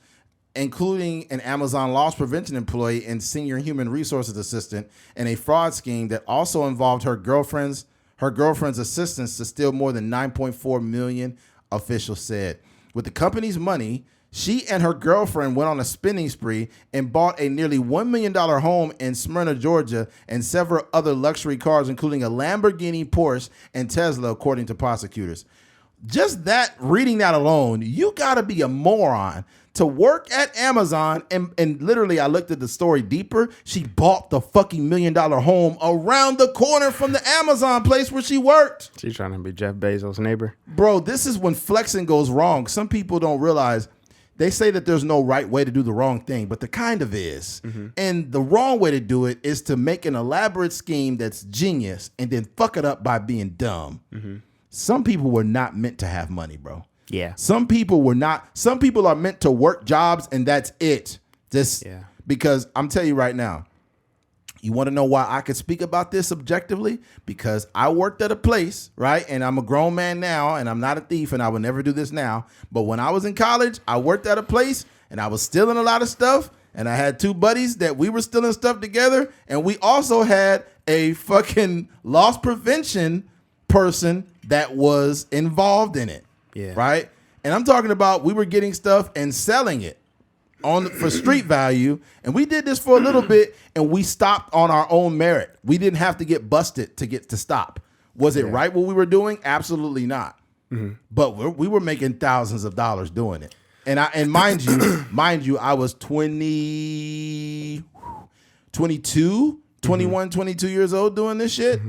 including an Amazon loss prevention employee and senior human resources assistant, in a fraud scheme that also involved her girlfriend's assistants to steal more than $9.4 million, officials said. With the company's money, she and her girlfriend went on a spending spree and bought a nearly $1 million home in Smyrna, Georgia, and several other luxury cars, including a Lamborghini, Porsche, and Tesla, according to prosecutors. Just that, reading that alone, you got to be a moron to work at Amazon. And literally, I looked at the story deeper. She bought the fucking $1 million home around the corner from the Amazon place where she worked. She's trying to be Jeff Bezos' neighbor. Bro, this is when flexing goes wrong. Some people don't realize. They say that there's no right way to do the wrong thing, but there kind of is. And the wrong way to do it is to make an elaborate scheme that's genius and then fuck it up by being dumb. Some people were not meant to have money, bro. Yeah. Some people were not. Some people are meant to work jobs and that's it. Because I'm telling you right now, you want to know why I could speak about this objectively? Because I worked at a place, right? And I'm a grown man now and I'm not a thief and I would never do this now. But when I was in college, I worked at a place and I was stealing a lot of stuff. And I had 2 buddies that we were stealing stuff together. And we also had a fucking loss prevention person that was involved in it. Yeah. Right? And I'm talking about we were getting stuff and selling it for street value. And we did this for a little bit and we stopped on our own merit. We didn't have to get busted to stop. Was it right what we were doing? Absolutely not. But we were making thousands of dollars doing it. And mind you, I was 22 years old doing this shit.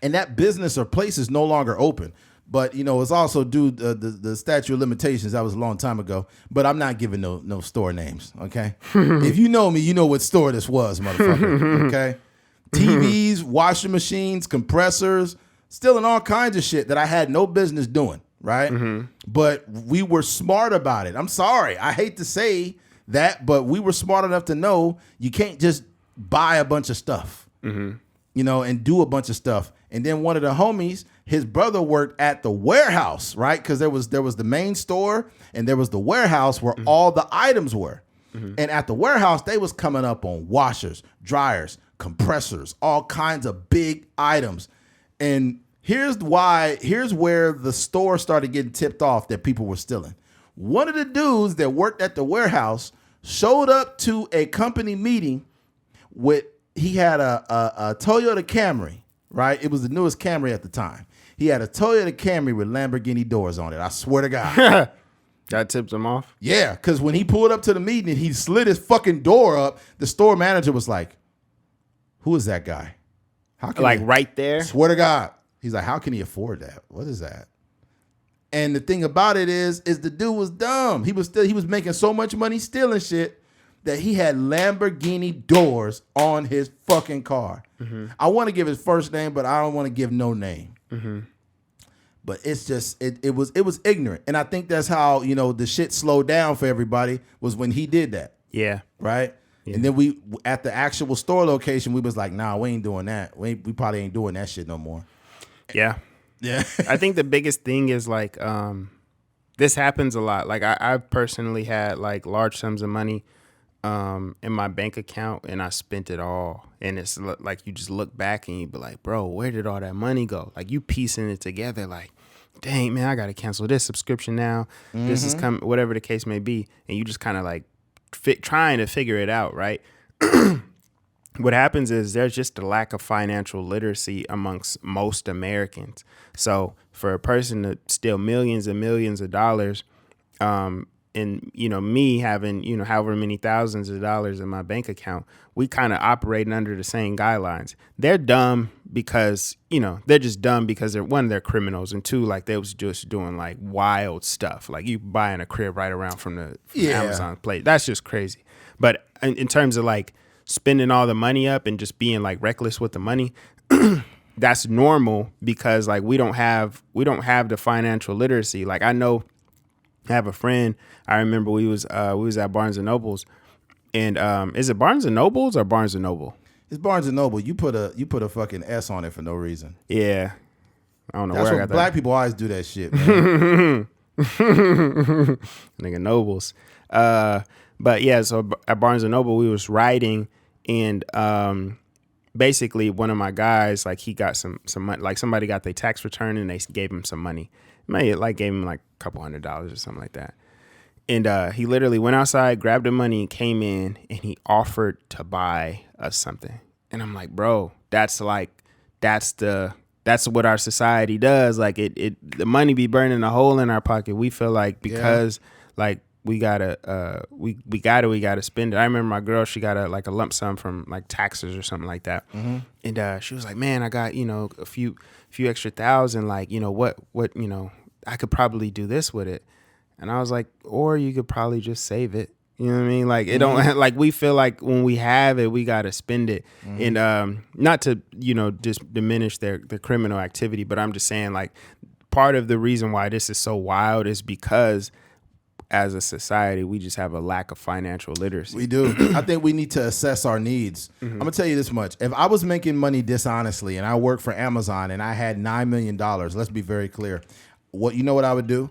And that business or place is no longer open. But, it's also due the statute of limitations. That was a long time ago. But I'm not giving no store names, okay? If you know me, you know what store this was, motherfucker, okay? TVs, washing machines, compressors, stealing all kinds of shit that I had no business doing, right? But we were smart about it. I'm sorry. I hate to say that, but we were smart enough to know you can't just buy a bunch of stuff, you know, and do a bunch of stuff. And then one of the homies, his brother worked at the warehouse, right? Because there was the main store and there was the warehouse where all the items were. And at the warehouse, they was coming up on washers, dryers, compressors, all kinds of big items. And here's where the store started getting tipped off that people were stealing. One of the dudes that worked at the warehouse showed up to a company meeting he had a Toyota Camry, right? It was the newest Camry at the time. He had a Toyota Camry with Lamborghini doors on it. I swear to God. That tipped him off? Yeah, because when he pulled up to the meeting and he slid his fucking door up, the store manager was like, who is that guy? How can right there? Swear to God. He's like, how can he afford that? What is that? And the thing about it is the dude was dumb. He was making so much money stealing shit that he had Lamborghini doors on his fucking car. I want to give his first name, but I don't want to give no name. But it's just it was ignorant, and I think that's how, you know, the shit slowed down for everybody was when he did that. Yeah. Right. Yeah. And then we at the actual store location, we was like, nah, we ain't doing that. We probably ain't doing that shit no more. Yeah. Yeah. I think the biggest thing is like this happens a lot. Like I personally had like large sums of money in my bank account and I spent it all. And it's like you just look back and you be like, bro, where did all that money go? Like you piecing it together like, dang, man, I got to cancel this subscription now. This is coming, whatever the case may be. And you just kind of like trying to figure it out, right? What happens is there's just a lack of financial literacy amongst most Americans. So for a person to steal millions and millions of dollars, and, you know, me having, you know, however many thousands of dollars in my bank account, we kind of operating under the same guidelines. They're dumb because, you know, they're just dumb because they're criminals. And two, like they was just doing like wild stuff. Like you buying a crib right around from the Amazon plate. That's just crazy. But in terms of like spending all the money up and just being like reckless with the money, that's normal because like we don't have the financial literacy. Like I have a friend. I remember we was at Barnes and Noble's, and is it Barnes and Noble's or Barnes and Noble? It's Barnes and Noble. You put a fucking S on it for no reason. Yeah, I don't know That's where I what got black that. people always do that shit, man. Nigga Nobles. But yeah, so at Barnes and Noble we was riding, and basically one of my guys, like he got some money, like somebody got their tax return and they gave him some money. Maybe like gave him like a couple $100s or something like that. And he literally went outside, grabbed the money, and came in, and he offered to buy us something. And I'm like, bro, that's what our society does. Like the money be burning a hole in our pocket. We feel like because like we gotta spend it. I remember my girl, she got a lump sum from like taxes or something like that. And she was like, man, I got, you know, a few extra thousand, like, you know, what, you know, I could probably do this with it. And I was like, or you could probably just save it. You know what I mean? Like it don't like we feel like when we have it, we got to spend it. And not to, you know, just diminish their criminal activity, but I'm just saying like part of the reason why this is so wild is because as a society, we just have a lack of financial literacy. We do. I think we need to assess our needs. I'm going to tell you this much. If I was making money dishonestly and I worked for Amazon and I had $9 million, let's be very clear. You know what I would do?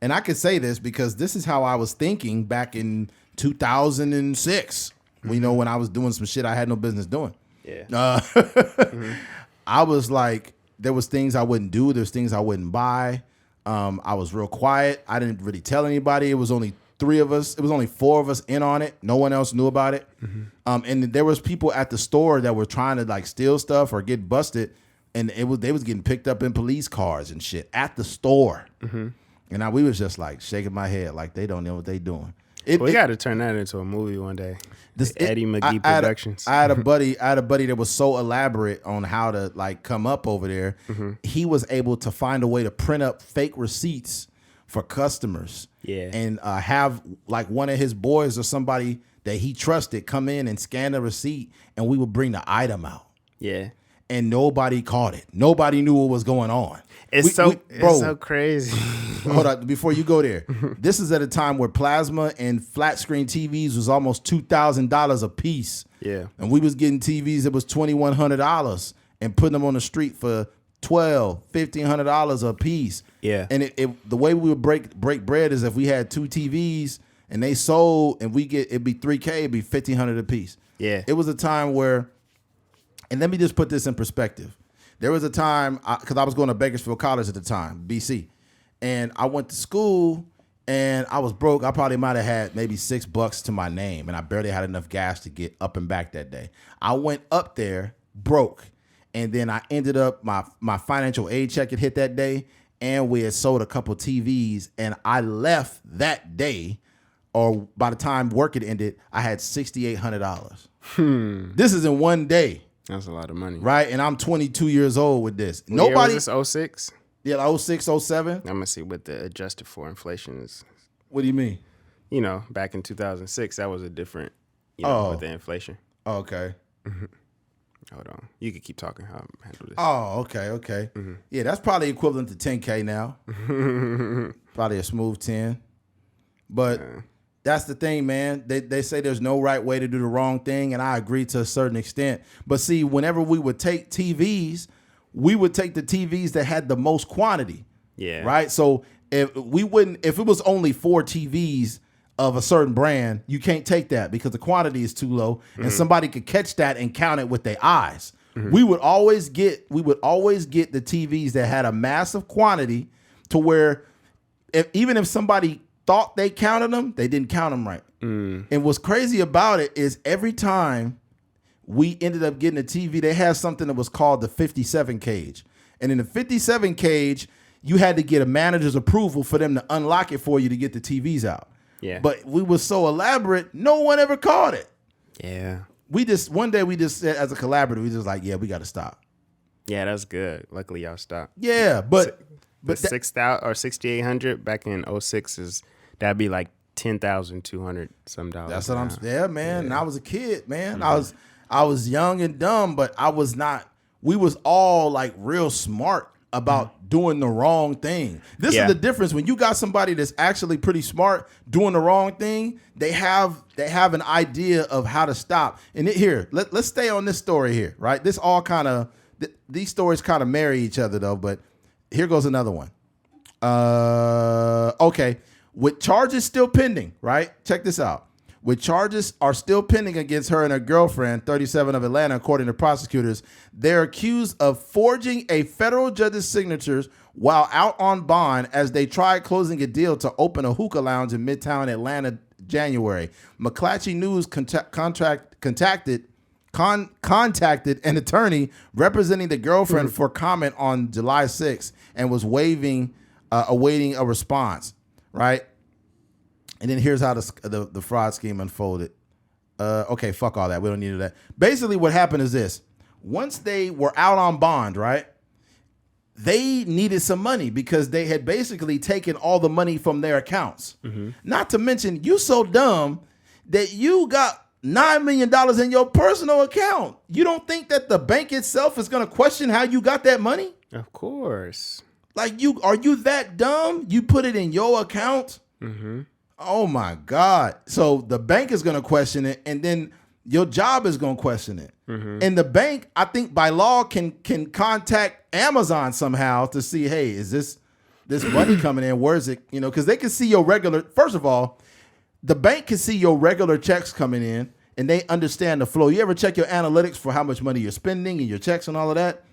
And I could say this because this is how I was thinking back in 2006, you know, when I was doing some shit I had no business doing. Yeah. I was like, there was things I wouldn't do. There's things I wouldn't buy. I was real quiet. I didn't really tell anybody. It was only 3 of us. It was only 4 of us in on it. No one else knew about it. And there was people at the store that were trying to like steal stuff or get busted. And they was getting picked up in police cars and shit at the store. And we was just like shaking my head like they don't know what they doing. We got to turn that into a movie one day. Eddie McGee Productions. I had a buddy that was so elaborate on how to like come up over there. He was able to find a way to print up fake receipts for customers. Yeah. And have like one of his boys or somebody that he trusted come in and scan the receipt, and we would bring the item out. Yeah. and nobody caught it. Nobody knew what was going on. It's so crazy. Hold on, before you go there. This is at a time where plasma and flat screen TVs was almost $2,000 a piece. Yeah. And we was getting TVs that was $2,100 and putting them on the street for $1,500 a piece. Yeah. And the way we would break bread is if we had 2 TVs and they sold and it'd be $3K, it'd be $1,500 a piece. Yeah. It was a time where, and let me just put this in perspective. There was a time, because I was going to Bakersfield College at the time, BC, and I went to school and I was broke. I probably might have had maybe $6 to my name, and I barely had enough gas to get up and back that day. I went up there broke, and then I ended up, my financial aid check had hit that day, and we had sold a couple TVs, and I left that day, or by the time work had ended, I had $6,800. This is in one day. That's a lot of money. Right? And I'm 22 years old with this. What Nobody. year was this 06? Yeah, like 06, 07. I'm going to see what the adjusted for inflation is. What do you mean? You know, back in 2006, that was a different, with the inflation. Oh, okay. Hold on. You can keep talking how I handle this. Oh, okay. Yeah, that's probably equivalent to 10K now. Probably a smooth 10. But that's the thing, man. They say there's no right way to do the wrong thing, and I agree to a certain extent. But see, whenever we would take TVs, we would take the TVs that had the most quantity. Yeah. Right? So if it was only 4 TVs of a certain brand, you can't take that because the quantity is too low, and somebody could catch that and count it with their eyes. We would always get the TVs that had a massive quantity to where even if somebody thought they counted them, they didn't count them right. And what's crazy about it is every time we ended up getting a TV, they had something that was called the 57 cage. And in the 57 cage, you had to get a manager's approval for them to unlock it for you to get the TVs out. Yeah. But we were so elaborate, no one ever caught it. Yeah. One day we just said, as a collaborator, we just like, yeah, we got to stop. Yeah, that's good. Luckily, y'all stopped. Yeah, but 6,000 or 6,800 back in 06 that'd be like $10,200 some dollars. That's what I'm saying. Yeah, man. Yeah. And I was a kid, man. I was young and dumb, but I was not. We was all like real smart about doing the wrong thing. This is the difference. When you got somebody that's actually pretty smart doing the wrong thing, they have an idea of how to stop. And let's stay on this story here, right? This all kind of these stories kind of marry each other though. But here goes another one. Okay. With charges still pending, right? Check this out. With charges are still pending against her and her girlfriend, 37 of Atlanta, according to prosecutors, they're accused of forging a federal judge's signatures while out on bond as they tried closing a deal to open a hookah lounge in Midtown Atlanta, January. McClatchy News contacted an attorney representing the girlfriend for comment on July 6th and was awaiting a response. Right, and then here's how the fraud scheme unfolded. Okay, fuck all that. We don't need that. Basically, what happened is this: once they were out on bond, right, they needed some money because they had basically taken all the money from their accounts. Not to mention, you so dumb that you got $9 million in your personal account. You don't think that the bank itself is going to question how you got that money? Of course. Like, are you that dumb? You put it in your account? Oh my God. So the bank is going to question it, and then your job is going to question it. And the bank, I think by law, can contact Amazon somehow to see, hey, is this money coming in? Where is it? Because they can see your regular, first of all, the bank can see your regular checks coming in, and they understand the flow. You ever check your analytics for how much money you're spending and your checks and all of that?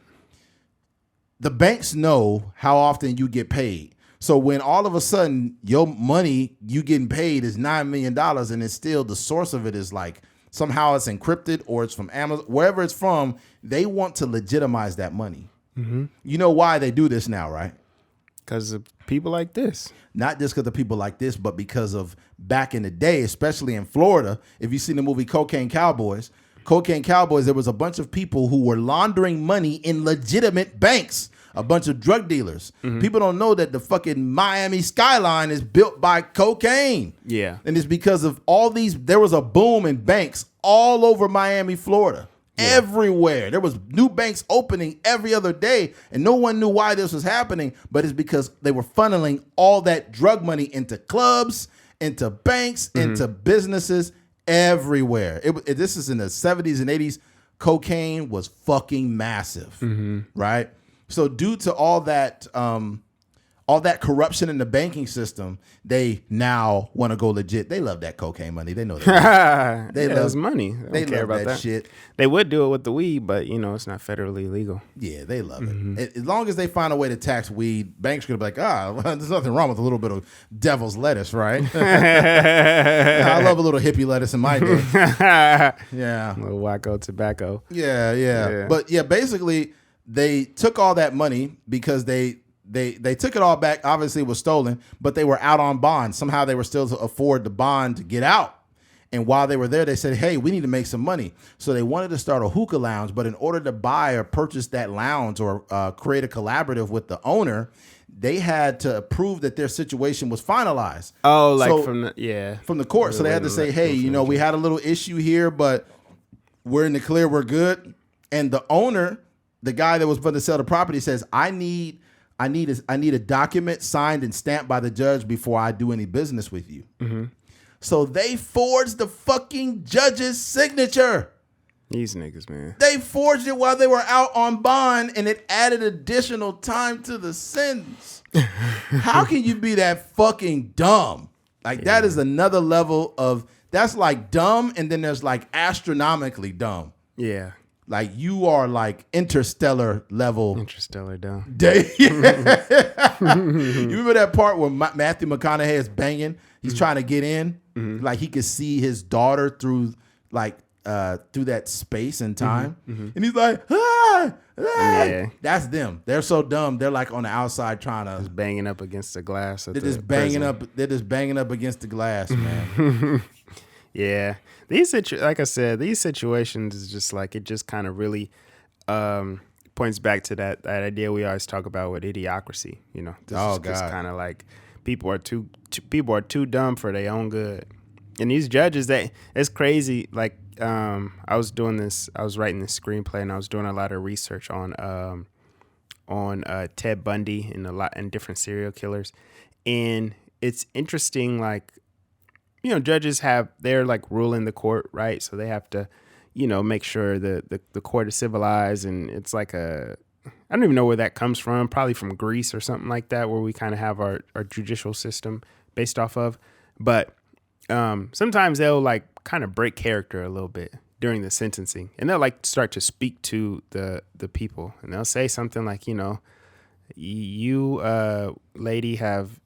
The banks know how often you get paid. So when all of a sudden your money you getting paid is $9 million and it's still the source of it is like somehow it's encrypted or it's from Amazon, wherever it's from, they want to legitimize that money. You know why they do this now, right? Because of people like this. Not just because of people like this, but because of back in the day, especially in Florida. If you've seen the movie Cocaine Cowboys, there was a bunch of people who were laundering money in legitimate banks, a bunch of drug dealers. People don't know that the fucking Miami skyline is built by cocaine. Yeah. And it's because of all these, there was a boom in banks all over Miami, Florida. everywhere. There was new banks opening every other day, and no one knew why this was happening, but it's because they were funneling all that drug money into clubs, into banks, into businesses everywhere. This is in the 70s and 80s. Cocaine was fucking massive, right? So due to all that corruption in the banking system, they now want to go legit. They love that cocaine money. They know that. They love money. They don't care about that shit. They would do it with the weed, but it's not federally legal. Yeah, they love it. As long as they find a way to tax weed, banks are gonna be like, there's nothing wrong with a little bit of devil's lettuce, right? I love a little hippie lettuce in my day. Yeah, a little wacko tobacco. Yeah. But yeah, basically they took all that money because they took it all back. Obviously, it was stolen, but they were out on bond. Somehow they were still to afford the bond to get out. And while they were there, they said, hey, we need to make some money. So they wanted to start a hookah lounge, but in order to buy or purchase that lounge or create a collaborative with the owner, they had to prove that their situation was finalized. Oh, like so, from the court. So they had to say, hey, we had a little issue here, but we're in the clear, we're good. And the owner, the guy that was going to sell the property, says, I need a document signed and stamped by the judge before I do any business with you. So they forged the fucking judge's signature. These niggas, man. They forged it while they were out on bond, and it added additional time to the sentence. How can you be that fucking dumb? Like, that is another level of, that's like dumb, and then there's like astronomically dumb. Yeah. Like, you are like interstellar level. Interstellar dumb. You remember that part where Matthew McConaughey is banging? He's trying to get in. Like, he could see his daughter through that space and time. And he's like, Yeah. That's them. They're so dumb. They're like on the outside trying to. Just banging up against the glass. They're just banging up against the glass, man. Yeah. Like I said, these situations is just like, it just kind of really points back to that idea we always talk about with idiocracy. This is just kind of like people are too dumb for their own good. And these judges, it's crazy. Like, I was writing this screenplay, and I was doing a lot of research on Ted Bundy and different serial killers. And it's interesting, like, judges they're like ruling the court, right? So they have to, make sure that the court is civilized. And it's like I don't even know where that comes from, probably from Greece or something like that, where we kind of have our judicial system based off of. But sometimes they'll like kind of break character a little bit during the sentencing, and they'll like start to speak to the people, and they'll say something like, you lady have,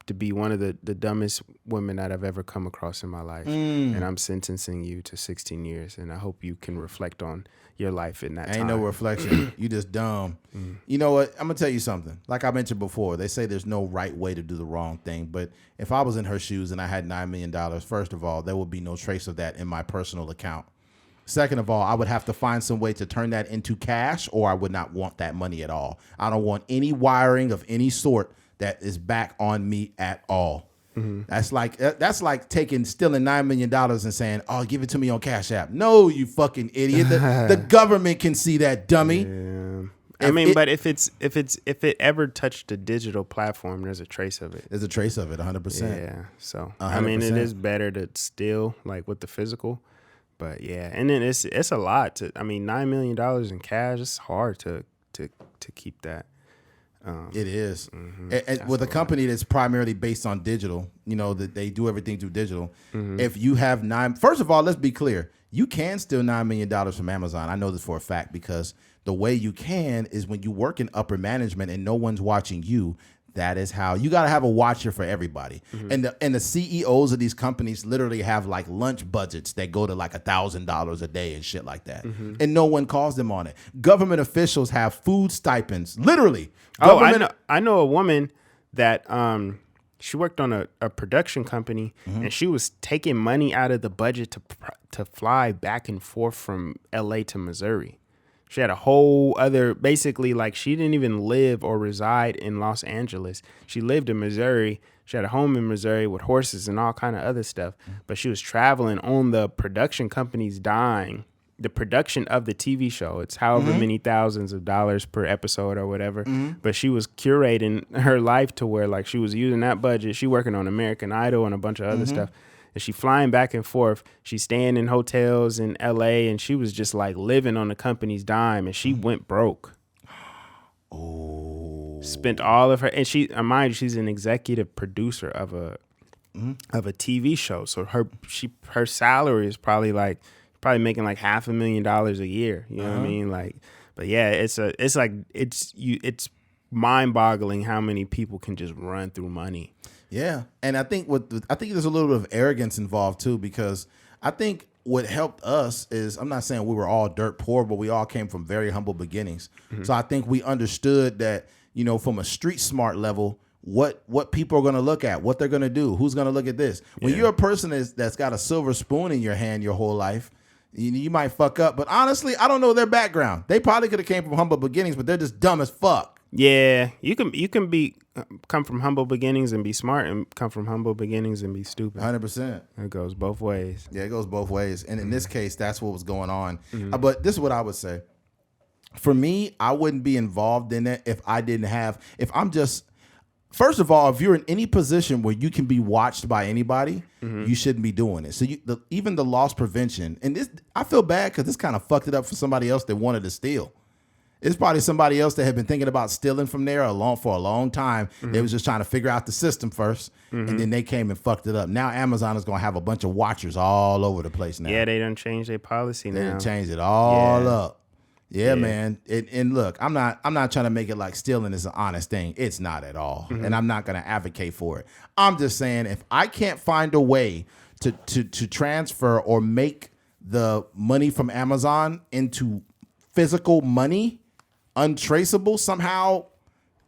to be one of the dumbest women that I've ever come across in my life. And I'm sentencing you to 16 years. And I hope you can reflect on your life in that time. Ain't no reflection. You just dumb. You know what? I'm going to tell you something. Like I mentioned before, they say there's no right way to do the wrong thing. But if I was in her shoes and I had $9 million, first of all, there would be no trace of that in my personal account. Second of all, I would have to find some way to turn that into cash, or I would not want that money at all. I don't want any wiring of any sort that is back on me at all. That's like stealing $9 million and saying, "Oh, give it to me on Cash App." No, you fucking idiot. The government can see that, dummy. Yeah. But if it ever touched a digital platform, there's a trace of it. There's a trace of it, 100%. Yeah. So 100%. it is better to steal like with the physical, but yeah, and then it's a lot to. $9 million in cash. It's hard to keep that. It is. And with a company that's primarily based on digital, that they do everything through digital. If you have first of all, let's be clear. You can steal $9 million from Amazon. I know this for a fact, because the way you can is when you work in upper management and no one's watching you. That is how you got to have a watcher for everybody. And the CEOs of these companies literally have like lunch budgets that go to like $1,000 a day and shit like that. And no one calls them on it. Government officials have food stipends, literally. I know a woman that she worked on a production company, and she was taking money out of the budget to fly back and forth from LA to Missouri. She had a whole other, basically, like, she didn't even live or reside in Los Angeles. She lived in Missouri. She had a home in Missouri with horses and all kind of other stuff. But she was traveling on the production company's dime the production of the TV show. It's however many thousands of dollars per episode or whatever. But she was curating her life to where like she was using that budget. She working on American Idol and a bunch of other stuff. And she flying back and forth. She's staying in hotels in LA, and she was just like living on the company's dime, and she went broke. Oh. Spent all of her, and mind you, she's an executive producer of a TV show. So her salary is probably making like $500,000 a year. You know what I mean? Like, but yeah, it's mind boggling how many people can just run through money. Yeah, and I think there's a little bit of arrogance involved too, because I think what helped us is, I'm not saying we were all dirt poor, but we all came from very humble beginnings. So I think we understood that, from a street smart level, what people are going to look at, what they're going to do, who's going to look at this. When you're a person that's got a silver spoon in your hand your whole life, you might fuck up. But honestly, I don't know their background. They probably could have came from humble beginnings, but they're just dumb as fuck. Yeah, you can come from humble beginnings and be smart, and come from humble beginnings and be stupid. 100%. It goes both ways. Yeah, it goes both ways. And in this case, that's what was going on. But this is what I would say. For me, I wouldn't be involved in it if I'm just, first of all, if you're in any position where you can be watched by anybody, you shouldn't be doing it. So even the loss prevention, and this, I feel bad because this kind of fucked it up for somebody else that wanted to steal. It's probably somebody else that had been thinking about stealing from there for a long time. They was just trying to figure out the system first, and then they came and fucked it up. Now Amazon is going to have a bunch of watchers all over the place now. Yeah, they done changed their policy now. They done changed it all up. Yeah, man. And look, I'm not trying to make it like stealing is an honest thing. It's not at all. And I'm not going to advocate for it. I'm just saying, if I can't find a way to transfer or make the money from Amazon into physical money, untraceable somehow,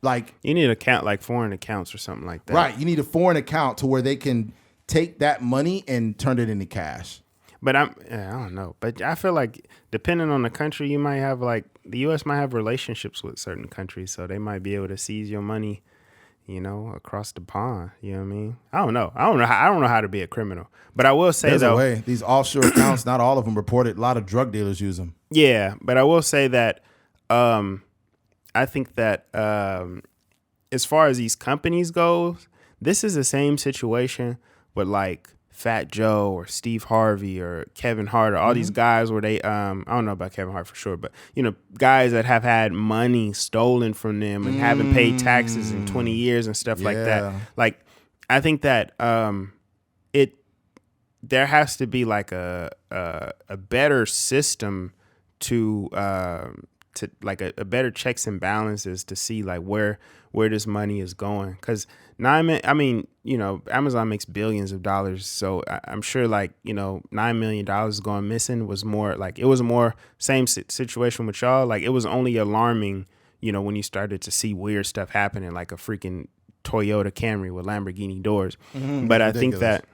like you need like foreign accounts or something like that. Right. You need a foreign account to where they can take that money and turn it into cash. But I don't know. But I feel like depending on the country, you might have like the U.S. might have relationships with certain countries, so they might be able to seize your money, across the pond. You know what I mean? I don't know. I don't know how to be a criminal. But I will say, there's a way. These offshore accounts, not all of them reported. A lot of drug dealers use them. Yeah, but I will say that I think that as far as these companies goes, this is the same situation with like Fat Joe or Steve Harvey or Kevin Hart or all these guys where they I don't know about Kevin Hart for sure, but guys that have had money stolen from them and haven't paid taxes in 20 years and stuff like that. Like I think that there has to be like a better system to like a better checks and balances to see like where this money is going. Because Amazon makes billions of dollars, so I'm sure like $9 million going missing was more like, it was more same situation with y'all. Like it was only alarming when you started to see weird stuff happening, like a freaking Toyota Camry with Lamborghini doors. But I think that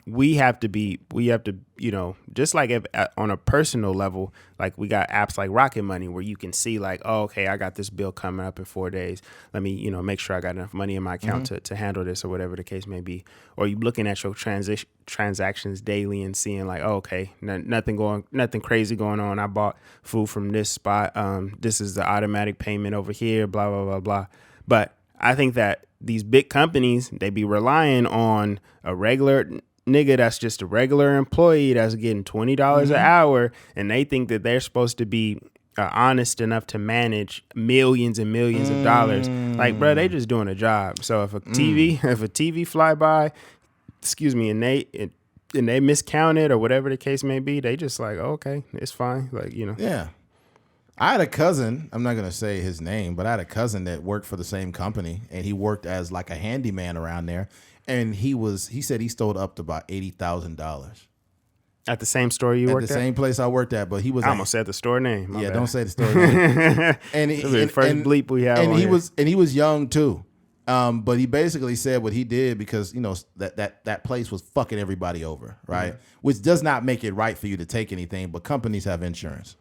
we have to just like if on a personal level, like we got apps like Rocket Money where you can see like, oh, okay, I got this bill coming up in 4 days. Let me, make sure I got enough money in my account to handle this or whatever the case may be. Or you looking at your transactions daily and seeing like, oh, okay, nothing crazy going on. I bought food from this spot. This is the automatic payment over here, blah, blah, blah, blah. But I think that these big companies, they be relying on a regular nigga that's just a regular employee that's getting $20 an hour, and they think that they're supposed to be honest enough to manage millions and millions of dollars. Like, bro, they just doing a job. So if a TV fly by, and they miscounted or whatever the case may be, they just like, oh, okay, it's fine. Like, Yeah. I had a cousin, I'm not going to say his name, but I had a cousin that worked for the same company, and he worked as like a handyman around there. And he said he stole up to about $80,000 at the same store you worked at. At the same place I worked at, but he was. I almost said the store name. Yeah, don't say the store name. And the first bleep we have. And he was young too, but he basically said what he did because that place was fucking everybody over, right? Which does not make it right for you to take anything, but companies have insurance,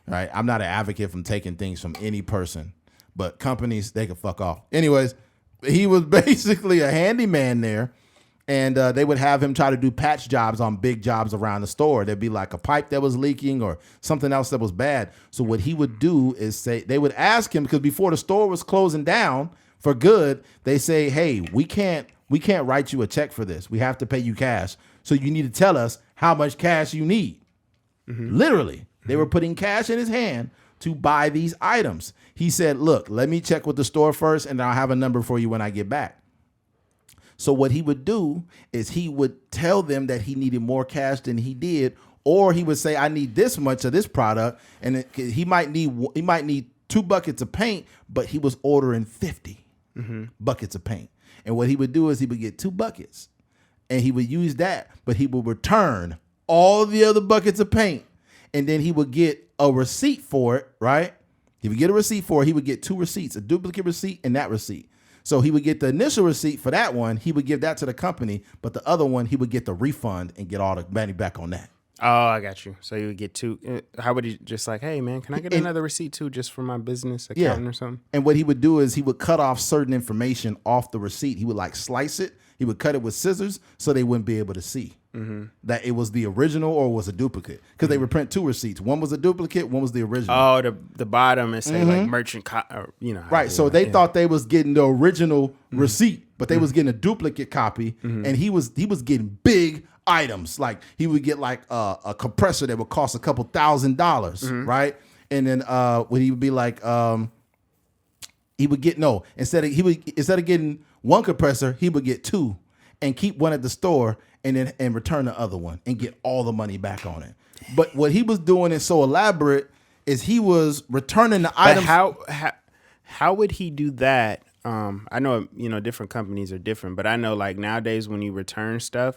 right? I'm not an advocate from taking things from any person, but companies, they can fuck off. Anyways. He was basically a handyman there, And they would have him try to do patch jobs on big jobs around the store. There'd be like a pipe that was leaking or something else that was bad. So what he would do is say, they would ask him, because before the store was closing down for good, they say, hey, we can't write you a check for this. We have to pay you cash. So you need to tell us how much cash you need. Literally, they were putting cash in his hand to buy these items. He said, look, let me check with the store first, and I'll have a number for you when I get back. So what he would do is he would tell them that he needed more cash than he did, or he would say, I need this much of this product, and he might need 2 buckets of paint, but he was ordering 50 buckets of paint. And what he would do is he would get 2 buckets, and he would use that, but he would return all the other buckets of paint, and then he would get a receipt for it, right? He would get a receipt for it. He would get 2 receipts, a duplicate receipt and that receipt. So he would get the initial receipt for that one. He would give that to the company, but the other one, he would get the refund and get all the money back on that. Oh, I got you. So you would get 2. How would he just like, hey, man, can I get another receipt too just for my business accountant or something? And what he would do is he would cut off certain information off the receipt. He would like slice it. He would cut it with scissors so they wouldn't be able to see that it was the original or was a duplicate. Because they would print 2 receipts. One was a duplicate, one was the original. Oh, the bottom and say like merchant, Right. So they thought they was getting the original receipt, but they was getting a duplicate copy, and he was getting big items. Like he would get like a compressor that would cost a couple $1,000s, right? And then when he would be like, he would get instead of getting 1 compressor, he would get 2 and keep one at the store and return the other one and get all the money back on it. But what he was doing is so elaborate is he was returning the items. How would he do that? I know different companies are different, but I know like nowadays when you return stuff,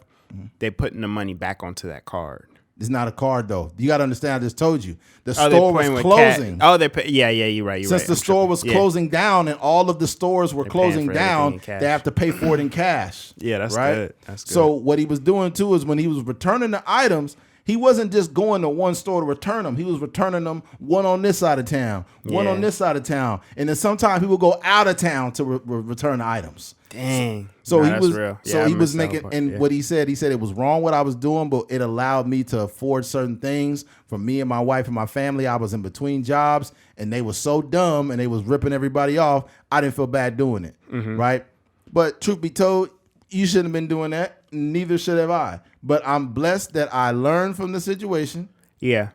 they putting the money back onto that card. It's not a card though. You got to understand. I just told you the store was closing. You're right. Since the store was closing down and all of the stores were closing down, they have to pay for it in cash. Yeah, that's right. Good. That's good. So what he was doing too is when he was returning the items, he wasn't just going to one store to return them. He was returning them one on this side of town, one on this side of town, and then sometimes he would go out of town to return the items. Dang. So he was real. So he was making, and what he said it was wrong what I was doing, but it allowed me to afford certain things for me and my wife and my family. I was in between jobs, and they were so dumb, and they was ripping everybody off. I didn't feel bad doing it, right? But truth be told, you shouldn't have been doing that. Neither should have I. But I'm blessed that I learned from the situation. Yeah.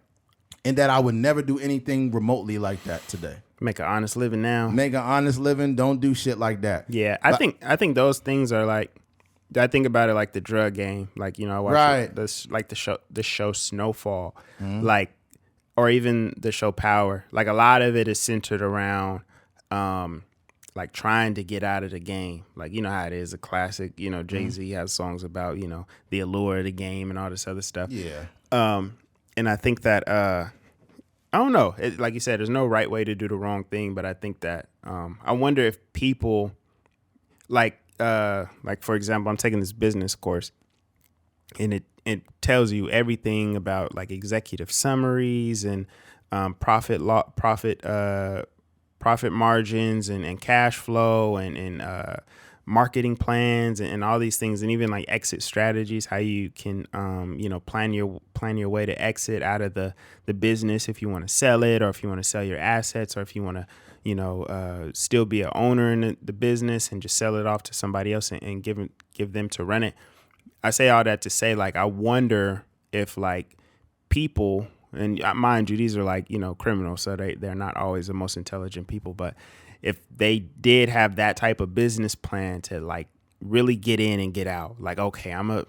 And that I would never do anything remotely like that today. Make an honest living now. Make an honest living. Don't do shit like that. Yeah, I think those things are like. I think about it like the drug game. Like I watch the show Snowfall, like, or even the show Power. Like a lot of it is centered around, like trying to get out of the game. Like how it is a classic. Jay-Z has songs about the allure of the game and all this other stuff. Yeah. And I think that. I don't know. Like you said, there's no right way to do the wrong thing, but I think that I wonder if people like for example, I'm taking this business course, and it tells you everything about like executive summaries and profit margins and cash flow and marketing plans and all these things, and even like exit strategies, how you can plan your way to exit out of the business if you want to sell it, or if you want to sell your assets, or if you want to still be an owner in the business and just sell it off to somebody else and give them to run it. I say all that to say, like, I wonder if like people, and mind you, these are like criminals, so they're not always the most intelligent people, but if they did have that type of business plan to like really get in and get out, like, okay, I'm a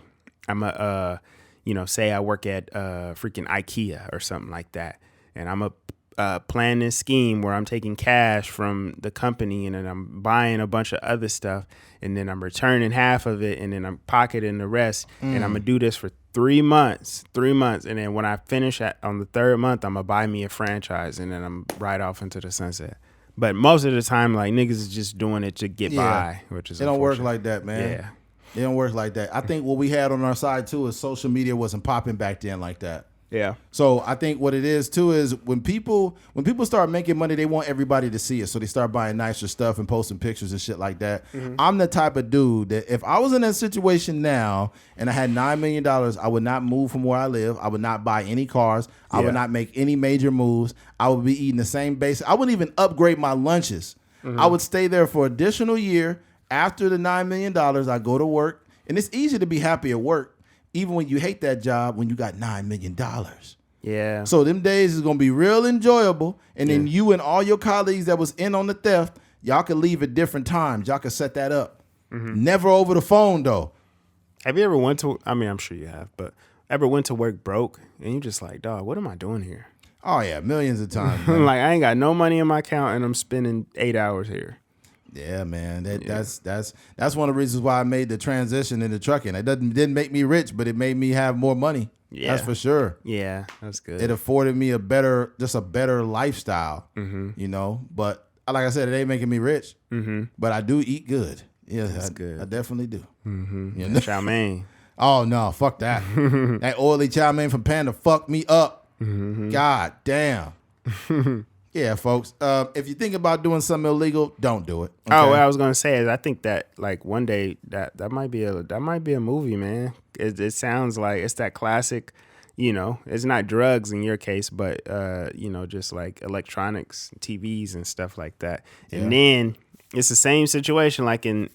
say I work at freaking IKEA or something like that, and I'm a plan this scheme where I'm taking cash from the company and then I'm buying a bunch of other stuff, and then I'm returning half of it, and then I'm pocketing the rest, and I'm gonna do this for 3 months, and then when I finish on the 3rd month, I'm gonna buy me a franchise, and then I'm right off into the sunset. But most of the time, like, niggas is just doing it to get by, which is it don't work like that, man. Yeah, it don't work like that. I think what we had on our side too is social media wasn't popping back then like that. Yeah. So I think what it is too is when people start making money, they want everybody to see it. So they start buying nicer stuff and posting pictures and shit like that. I'm the type of dude that if I was in that situation now and I had $9 million, I would not move from where I live. I would not buy any cars. I would not make any major moves. I would be eating the same basic. I wouldn't even upgrade my lunches. I would stay there for an additional year. After the $9 million, I go to work. And it's easy to be happy at work, even when you hate that job when you got $9 million. Yeah. So them days is going to be real enjoyable. And then you and all your colleagues that was in on the theft, y'all can leave at different times. Y'all can set that up. Never over the phone, though. Have you ever went to, I mean, I'm sure you have, but ever went to work broke and you just like, dog, what am I doing here? Oh, yeah, millions of times. Man. Like, I ain't got no money in my account and I'm spending 8 hours here. Yeah, man. That's one of the reasons why I made the transition into trucking. It didn't make me rich, but it made me have more money. Yeah. That's for sure. Yeah, that's good. It afforded me a better lifestyle, you know. But like I said, it ain't making me rich. But I do eat good. Yeah, that's good. I definitely do. You know? Chow mein. Oh no, fuck that. That oily chow mein from Panda fucked me up. God damn. Yeah, folks. If you think about doing something illegal, don't do it. Okay? Oh, what I was gonna say is, I think that like one day that might be a movie, man. It sounds like it's that classic. You know, it's not drugs in your case, but you know, just like electronics, TVs, and stuff like that. And then it's the same situation like in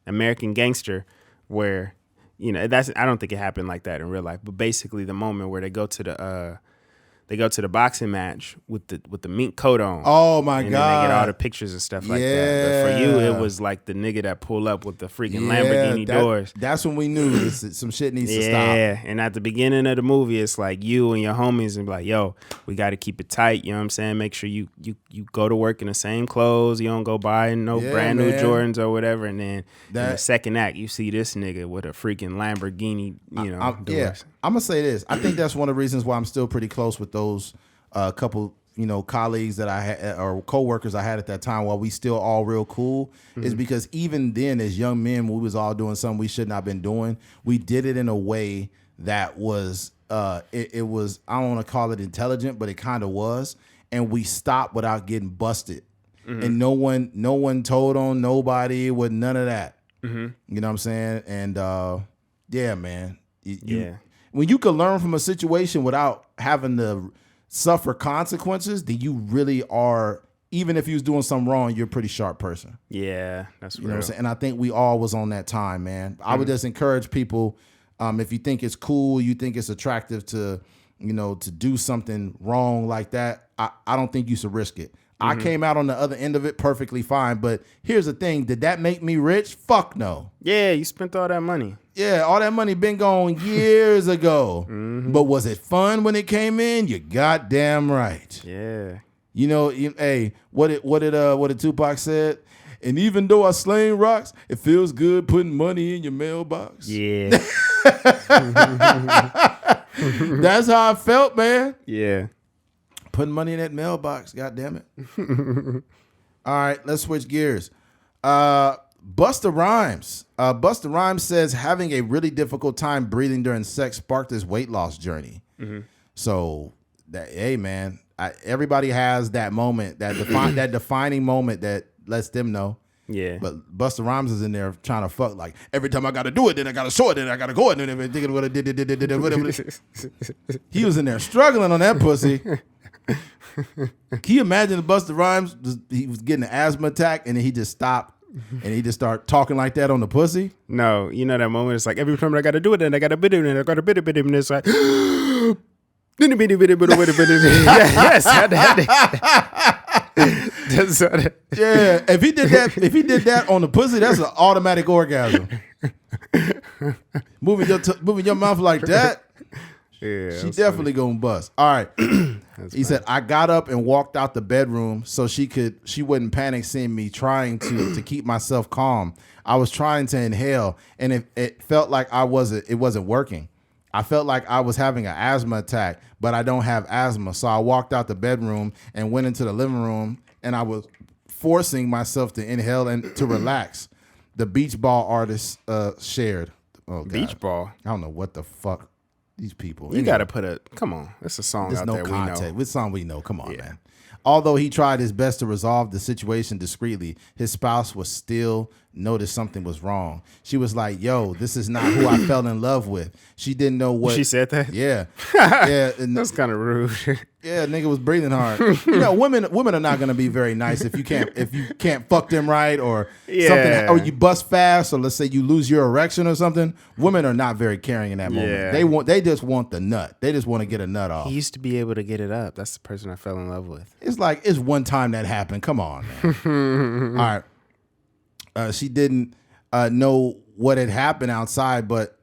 American Gangster, where you know I don't think it happened like that in real life, but basically the moment where they go to the boxing match with the mink coat on. Oh my God! And God! then they get all the pictures and stuff like that. But for you, it was like the nigga that pull up with the freaking Lamborghini doors. That's when we knew some shit needs to stop. Yeah, and at the beginning of the movie, it's like you and your homies and be like, "Yo, we got to keep it tight." You know what I'm saying? Make sure you go to work in the same clothes. You don't go buy no brand new Jordans or whatever. And then in the second act, you see this nigga with a freaking Lamborghini. You know, doors. Yeah. I'm gonna say this. I think that's one of the reasons why I'm still pretty close with those couple, you know, colleagues that I had or coworkers I had at that time. While we still all real cool, is because even then, as young men, we was all doing something we should not have been doing. We did it in a way that was it was, I don't want to call it intelligent, but it kind of was, and we stopped without getting busted, and no one told on nobody with none of that. You know what I'm saying? And yeah, man. When you can learn from a situation without having to suffer consequences, then you really are, even if you was doing something wrong, you're a pretty sharp person. Yeah, that's real. You know what I'm saying? And I think we all was on that time, man. I would just encourage people, if you think it's cool, you think it's attractive to, you know, to do something wrong like that, I don't think you should risk it. I came out on the other end of it perfectly fine, but here's the thing. Did that make me rich? Fuck no. Yeah, you spent all that money. Yeah, all that money been gone years ago. But was it fun when it came in? You goddamn right. Yeah. You know, hey, what did Tupac said? And even though I slang rocks, it feels good putting money in your mailbox. Yeah. That's how I felt, man. Yeah. Putting money in that mailbox, god damn it. All right, let's switch gears. Busta Rhymes. Busta Rhymes says having a really difficult time breathing during sex sparked his weight loss journey. So, hey man, everybody has that moment, that defining moment that lets them know. Yeah. But Busta Rhymes is in there trying to fuck, like, every time I got to do it, then I got to show it, then I got to go it, then thinking what I did, whatever. He was in there struggling on that pussy. Can you imagine Busta Rhymes? He was getting an asthma attack, and then he just stopped, and he just started talking like that on the pussy. No, you know that moment. It's like every time I got to do it, then I got to bid it, and I got to bid it, and it's like. Yes. Yeah, if he did that on the pussy, that's an automatic orgasm. moving your mouth like that. Yeah, she definitely gonna bust. All right. He said, I got up and walked out the bedroom so she wouldn't panic seeing me trying to keep myself calm. I was trying to inhale, and it felt like it wasn't working. I felt like I was having an asthma attack, but I don't have asthma. So I walked out the bedroom and went into the living room, and I was forcing myself to inhale and to relax. The beach ball artist shared. Oh, God. Beach ball? I don't know what the fuck These people. You got to put a, come on. It's a song There's out no there context. we know. Which song we know? Come on, man. Although he tried his best to resolve the situation discreetly, his spouse was still noticed something was wrong. She was like, yo, this is not who I fell in love with. She didn't know what. She said that? Yeah. Yeah. And That's kind of rude. yeah, nigga was breathing hard. You know, women are not gonna be very nice if you can't fuck them right or something, or you bust fast, or let's say you lose your erection or something. Women are not very caring in that moment. They just want the nut. They just want to get a nut off. He used to be able to get it up. That's the person I fell in love with. It's like it's one time that happened. Come on, man. All right. She didn't know what had happened outside, but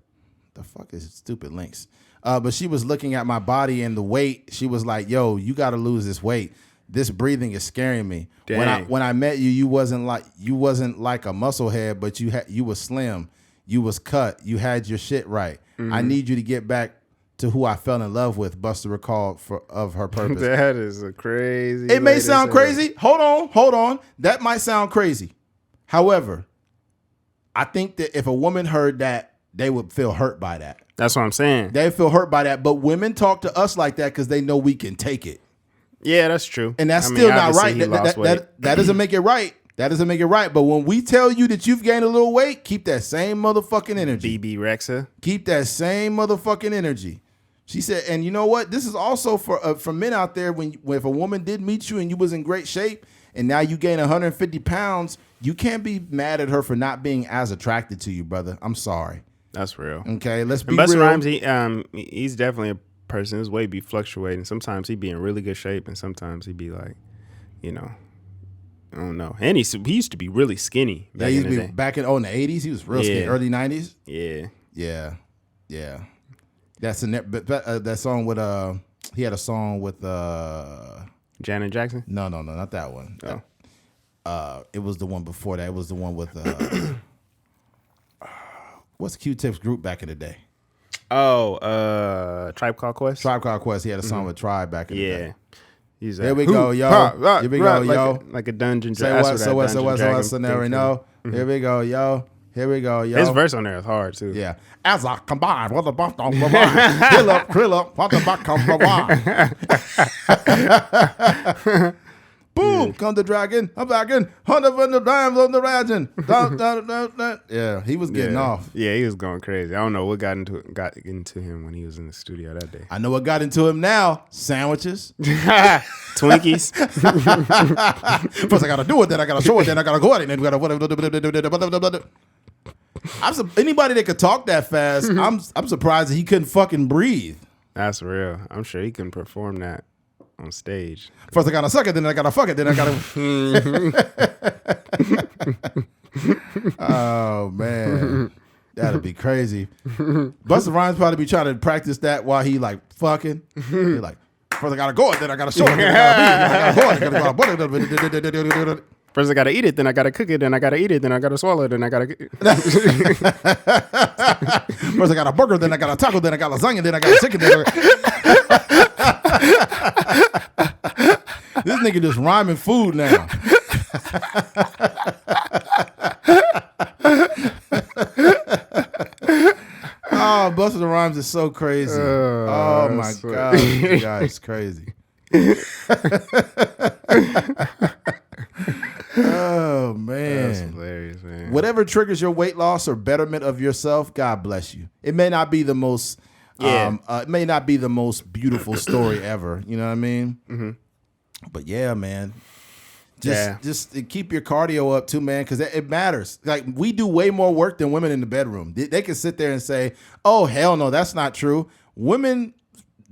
the fuck is stupid links. But she was looking at my body and the weight. She was like, yo, you got to lose this weight. This breathing is scaring me. Dang. When I met you, you wasn't like a muscle head, but you was slim. You was cut. You had your shit right. Mm-hmm. I need you to get back to who I fell in love with, Busta recalled of her purpose. That is a crazy. It may sound crazy. Hold on. That might sound crazy. However, I think that if a woman heard that, they would feel hurt by that. That's what I'm saying. They feel hurt by that. But women talk to us like that because they know we can take it. Yeah, that's true. And that's still not right. That doesn't make it right. That doesn't make it right. But when we tell you that you've gained a little weight, keep that same motherfucking energy. BB Rexa. Keep that same motherfucking energy. She said, and you know what? This is also for men out there. When if a woman did meet you and you was in great shape and now you gain 150 pounds, you can't be mad at her for not being as attracted to you, brother. I'm sorry. That's real. Okay, let's be Busta real. Rhymes, he's definitely a person. His weight be fluctuating. Sometimes he be in really good shape, and sometimes he be like, you know, I don't know. And he used to be really skinny. Back in the day. Back in the 80s, he was real skinny. Early 90s. Yeah. That's that song with he had a song with Janet Jackson. No, not that one. Oh. It was the one before that. It was the one with what's Q-Tip's group back in the day? Oh, Tribe Called Quest. Tribe Called Quest. He had a song with Tribe back in the day. He's Here we go, yo. Here we go, yo. Like a dungeon. Say what? So what? Scenario. No. Here we go, yo. Here we go, yo. His verse on there is hard too. Yeah. As I combine, what the buff don't provide. Krill up, what the buck come provide. Boom, come the dragon. I'm back in. 100 of the dimes on the dragon. Yeah, he was getting off. Yeah, he was going crazy. I don't know what got into him when he was in the studio that day. I know what got into him now. Sandwiches. Twinkies. First I got to do it, then I got to show it, then I got to go at it, then we got to... Anybody that could talk that fast, I'm surprised that he couldn't fucking breathe. That's real. I'm sure he can perform that on stage. First I gotta suck it, then I gotta fuck it, then I gotta. Oh man, that'd be crazy. Busta Rhymes probably be trying to practice that while he like fucking. He like, first I gotta go it, then I gotta show it, then I gotta go it, First I gotta eat it, then I gotta cook it, then I gotta eat it, then I gotta swallow it, then I gotta. First I got a burger, then I got a taco, then I got lasagna, then I got chicken. This nigga just rhyming food now. Oh, Busta Rhymes is so crazy. Oh my God. This guy is crazy. Oh man. That's hilarious, man. Whatever triggers your weight loss or betterment of yourself, God bless you. It may not be the most it may not be the most beautiful story ever. You know what I mean? Mm-hmm. But yeah, man. Just keep your cardio up too, man, because it matters. Like, we do way more work than women in the bedroom. They can sit there and say, oh, hell no, that's not true. Women,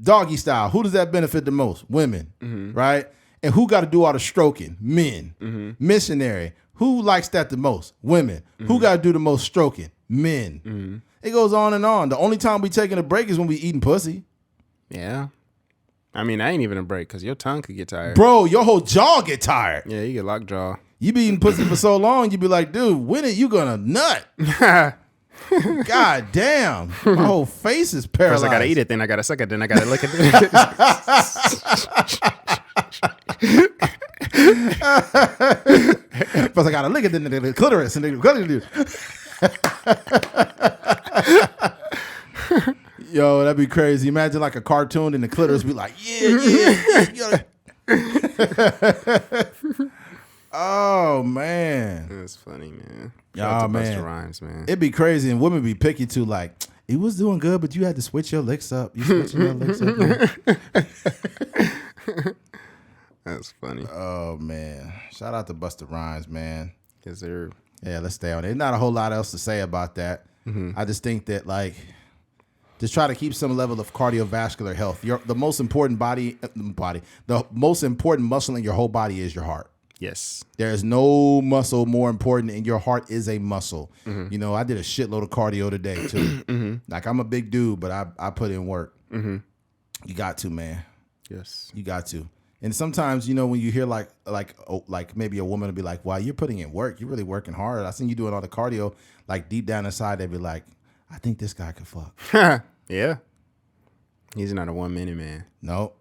doggy style, who does that benefit the most? Women, right? And who got to do all the stroking? Men. Missionary, who likes that the most? Women. Who got to do the most stroking? Men. It goes on and on. The only time we taking a break is when we eating pussy. Yeah. I mean, I ain't even a break because your tongue could get tired. Bro, your whole jaw get tired. Yeah, you get lockjaw. You be eating pussy for so long, you be like, dude, when are you gonna nut? God damn. My whole face is paralyzed. First I gotta eat it, then I gotta suck it, then I gotta lick it. First I gotta lick it, then the clitoris, and then Yo, that'd be crazy. Imagine like a cartoon and the clitoris be like, yeah. Oh man, That's funny, man. Yeah, man. Busta Rhymes, man. It'd be crazy, and women be picky too. Like, it was doing good, but you had to switch your licks up. You switching your licks up. That's funny. Oh man, shout out to Busta Rhymes, man. Yes, sir. Yeah, let's stay on it. There's not a whole lot else to say about that. I just think that just try to keep some level of cardiovascular health. The most important the most important muscle in your whole body is your heart. Yes. There is no muscle more important, and your heart is a muscle. You know, I did a shitload of cardio today too. Like, I'm a big dude, but I put in work. You got to, man. Yes. You got to. And sometimes, you know, when you hear like maybe a woman will be like, "Wow, you're putting in work. You're really working hard. I seen you doing all the cardio." Like, deep down inside, they'd be like, "I think this guy could fuck." Yeah. He's not a 1 minute man. Nope.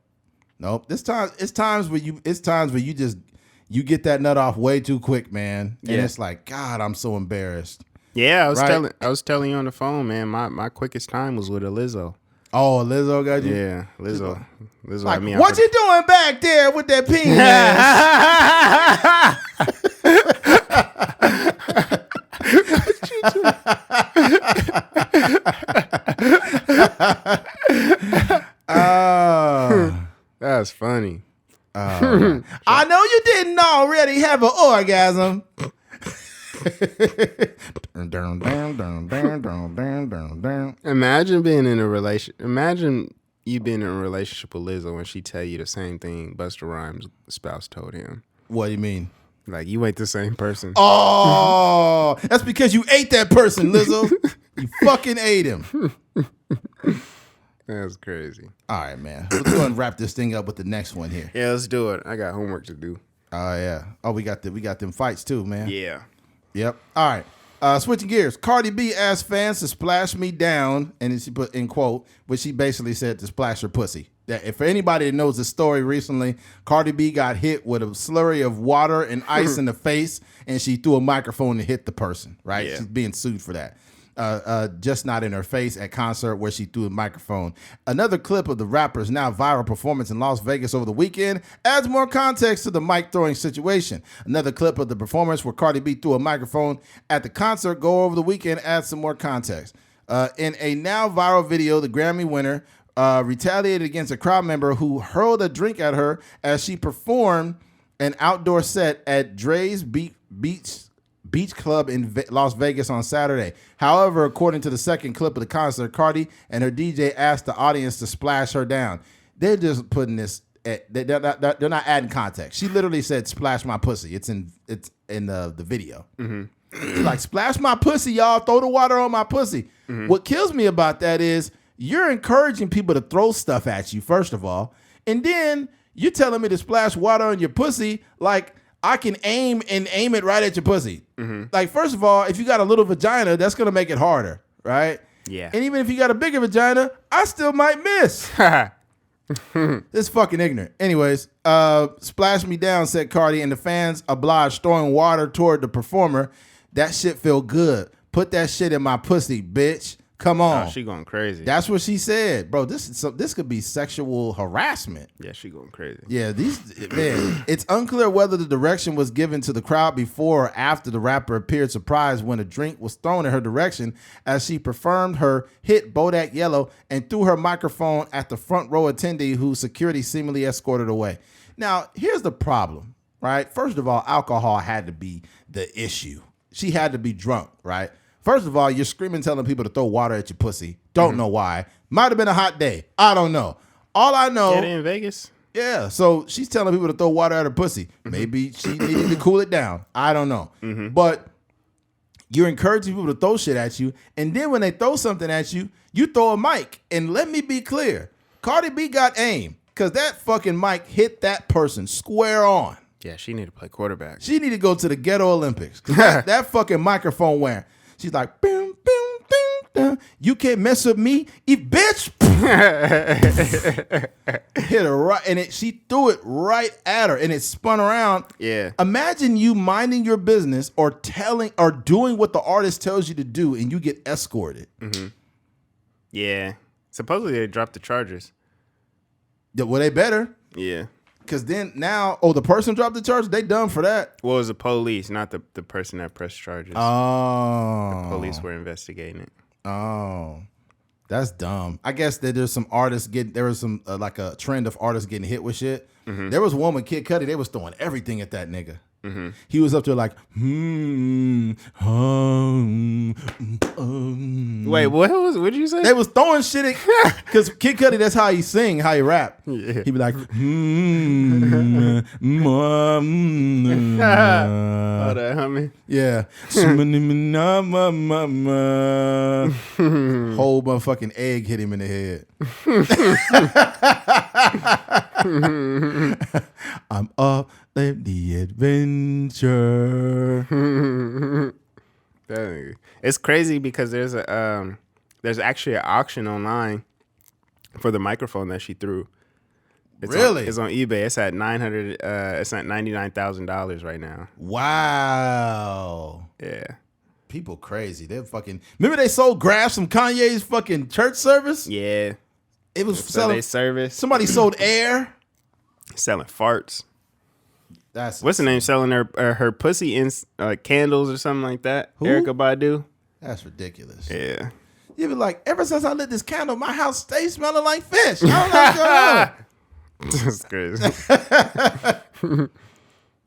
It's times where you just get that nut off way too quick, man. And it's like, God, I'm so embarrassed. Yeah, I was telling you on the phone, man. My quickest time was with a Lizzo. Oh, Lizzo got you? Yeah, Lizzo. Like, had me what you doing back there with that penis? That's funny. I know you didn't already have an orgasm. Imagine being in a Imagine you being in a relationship with Lizzo and she tell you the same thing Busta Rhymes' spouse told him. What do you mean? Like, you ain't the same person. Oh, that's because you ate that person, Lizzo. You fucking ate him. That's crazy. All right, man. Let's go and wrap this thing up with the next one here. Yeah, let's do it. I got homework to do. Oh yeah. Oh, we got them fights too, man. Yeah. Yep. All right. Switching gears. Cardi B asked fans to splash me down, and then she put in quote, which she basically said to splash her pussy. That if anybody that knows the story recently, Cardi B got hit with a slurry of water and ice in the face, and she threw a microphone and hit the person. Right? Yeah. She's being sued for that. Just not in her face at concert where she threw a microphone. Another clip of the rapper's now viral performance in Las Vegas over the weekend adds more context to the mic throwing situation. Another clip of the performance where Cardi B threw a microphone at the concert over the weekend adds some more context. In a now viral video, the Grammy winner retaliated against a crowd member who hurled a drink at her as she performed an outdoor set at Dre's Beach Club in Las Vegas on Saturday. However, according to the second clip of the concert, Cardi and her DJ asked the audience to splash her down. They're just putting this. They're not adding context. She literally said, "Splash my pussy." It's in the video. She's like, "Splash my pussy, y'all. Throw the water on my pussy." What kills me about that is you're encouraging people to throw stuff at you, first of all, and then you're telling me to splash water on your pussy like I can aim it right at your pussy. Like, first of all, if you got a little vagina, that's going to make it harder, right? Yeah. And even if you got a bigger vagina, I still might miss. This fucking ignorant. Anyways, splash me down, said Cardi, and the fans obliged throwing water toward the performer. That shit feel good. Put that shit in my pussy, bitch. Come on. Oh, she going crazy. That's what she said. Bro, this could be sexual harassment. Yeah, she going crazy. Yeah, it's unclear whether the direction was given to the crowd before or after the rapper appeared surprised when a drink was thrown in her direction as she performed her hit Bodak Yellow and threw her microphone at the front row attendee who security seemingly escorted away. Now, here's the problem, right? First of all, alcohol had to be the issue. She had to be drunk, right? First of all, you're screaming, telling people to throw water at your pussy. Don't know why. Might have been a hot day. I don't know. All I know. Yeah, they in Vegas. Yeah, so she's telling people to throw water at her pussy. Maybe she needed to cool it down. I don't know. But you're encouraging people to throw shit at you, and then when they throw something at you, you throw a mic. And let me be clear. Cardi B got aim because that fucking mic hit that person square on. Yeah, she need to play quarterback. She need to go to the Ghetto Olympics. That fucking microphone wearing. She's like, boom, boom, boom, boom. You can't mess with me, bitch. Hit her right, and she threw it right at her, and it spun around. Yeah. Imagine you minding your business or doing what the artist tells you to do, and you get escorted. Yeah. Supposedly they dropped the charges. Yeah, well, they better. Yeah. Because then now, the person dropped the charge. They done for that. Well, it was the police, not the person that pressed charges. Oh. The police were investigating it. Oh. That's dumb. I guess that there's some artists there was some like a trend of artists getting hit with shit. Mm-hmm. There was one with Kid Cudi. They was throwing everything at that nigga. Mm-hmm. He was up there like, Wait, what did you say? They was throwing shit at, because Kid Cudi, that's how he sing, how he rap. Yeah. He be like, Oh, that humming. Yeah. Whole motherfucking egg hit him in the head. I'm up in the adventure. It's crazy because there's actually an auction online for the microphone that she threw. It's on eBay. It's at $99,000 right now. Wow. Yeah. People crazy. They're fucking. Remember they sold graphs from Kanye's fucking church service? Yeah. It was selling service. Somebody sold air. Selling farts. That's what's the name? Selling her pussy in candles or something like that. Who? Erykah Badu. That's ridiculous. Yeah. You be like, ever since I lit this candle, my house stays smelling like fish. I don't know what's going on. That's crazy.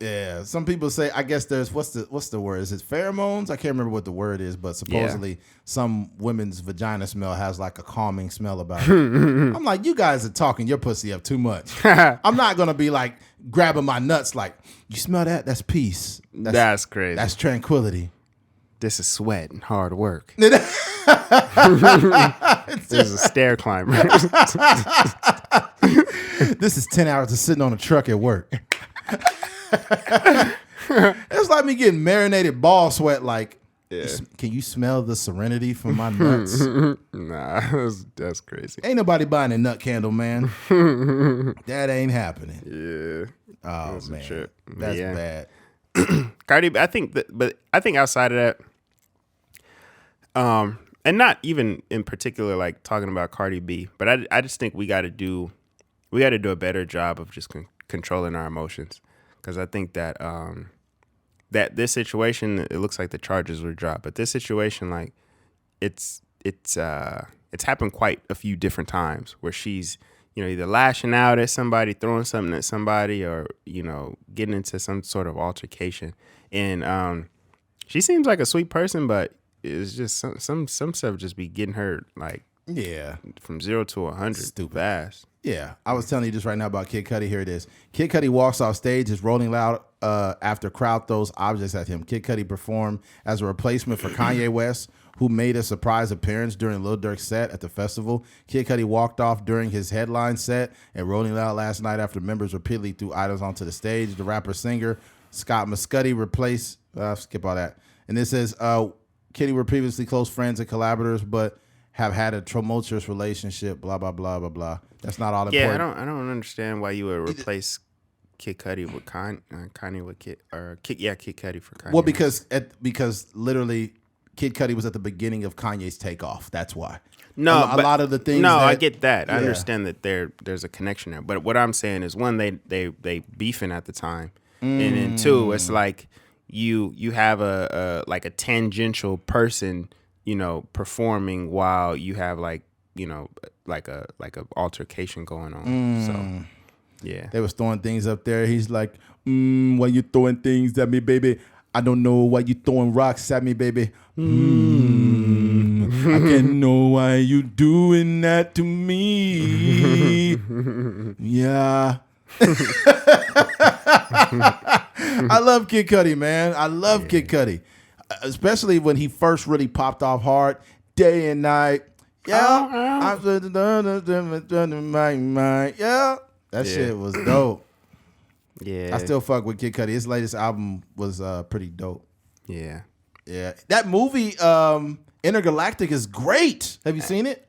Yeah, some people say. I guess there's what's the word? Is it pheromones? I can't remember what the word is, but supposedly some women's vagina smell has like a calming smell about it. I'm like, you guys are talking your pussy up too much. I'm not gonna be like grabbing my nuts like, you smell that? That's peace. That's crazy. That's tranquility. This is sweat and hard work. This is a stair climber. This is 10 hours of sitting on a truck at work. It's like me getting marinated ball sweat. Like, can you smell the serenity from my nuts? Nah, that's crazy. Ain't nobody buying a nut candle, man. That ain't happening. Yeah. Oh that's man, that's bad. Cardi, I think outside of that, and not even in particular like talking about Cardi B, but I just think we got to do a better job of just controlling our emotions. Because I think that that this situation, it looks like the charges were dropped, but this situation, like it's happened quite a few different times where she's either lashing out at somebody, throwing something at somebody, or getting into some sort of altercation. And she seems like a sweet person, but it's just some stuff just be getting her like from 0 to 100 stupid fast. Yeah, I was telling you just right now about Kid Cudi. Here it is. Kid Cudi walks off stage, is rolling loud after crowd throws objects at him. Kid Cudi performed as a replacement for Kanye West, who made a surprise appearance during Lil Durk's set at the festival. Kid Cudi walked off during his headline set at Rolling Loud last night after members repeatedly threw items onto the stage. The rapper-singer Scott Muscudi replaced... skip all that. And this says, Cudi were previously close friends and collaborators, but have had a tumultuous relationship, blah, blah, blah, blah, blah. That's not all important. Yeah, I don't understand why you would replace Kid Cudi with Kanye with Kid Cudi for Kanye. Well, because literally Kid Cudi was at the beginning of Kanye's takeoff. That's why. No, a lot of the things. No, I get that. I understand that there's a connection there. But what I'm saying is, one, they beefing at the time, and then two, it's like you have a tangential person, performing while you have like a altercation going on. So yeah, they was throwing things up there. He's like, why you throwing things at me, baby? I don't know why you throwing rocks at me, baby. I can't know why you doing that to me. Yeah. I love Kid Cudi, man. I love Kid Cudi. Especially when he first really popped off hard, day and night. Yeah. Yeah. That shit was dope. Yeah. I still fuck with Kid Cudi. His latest album was pretty dope. Yeah. Yeah. That movie, Intergalactic, is great. Have you seen it?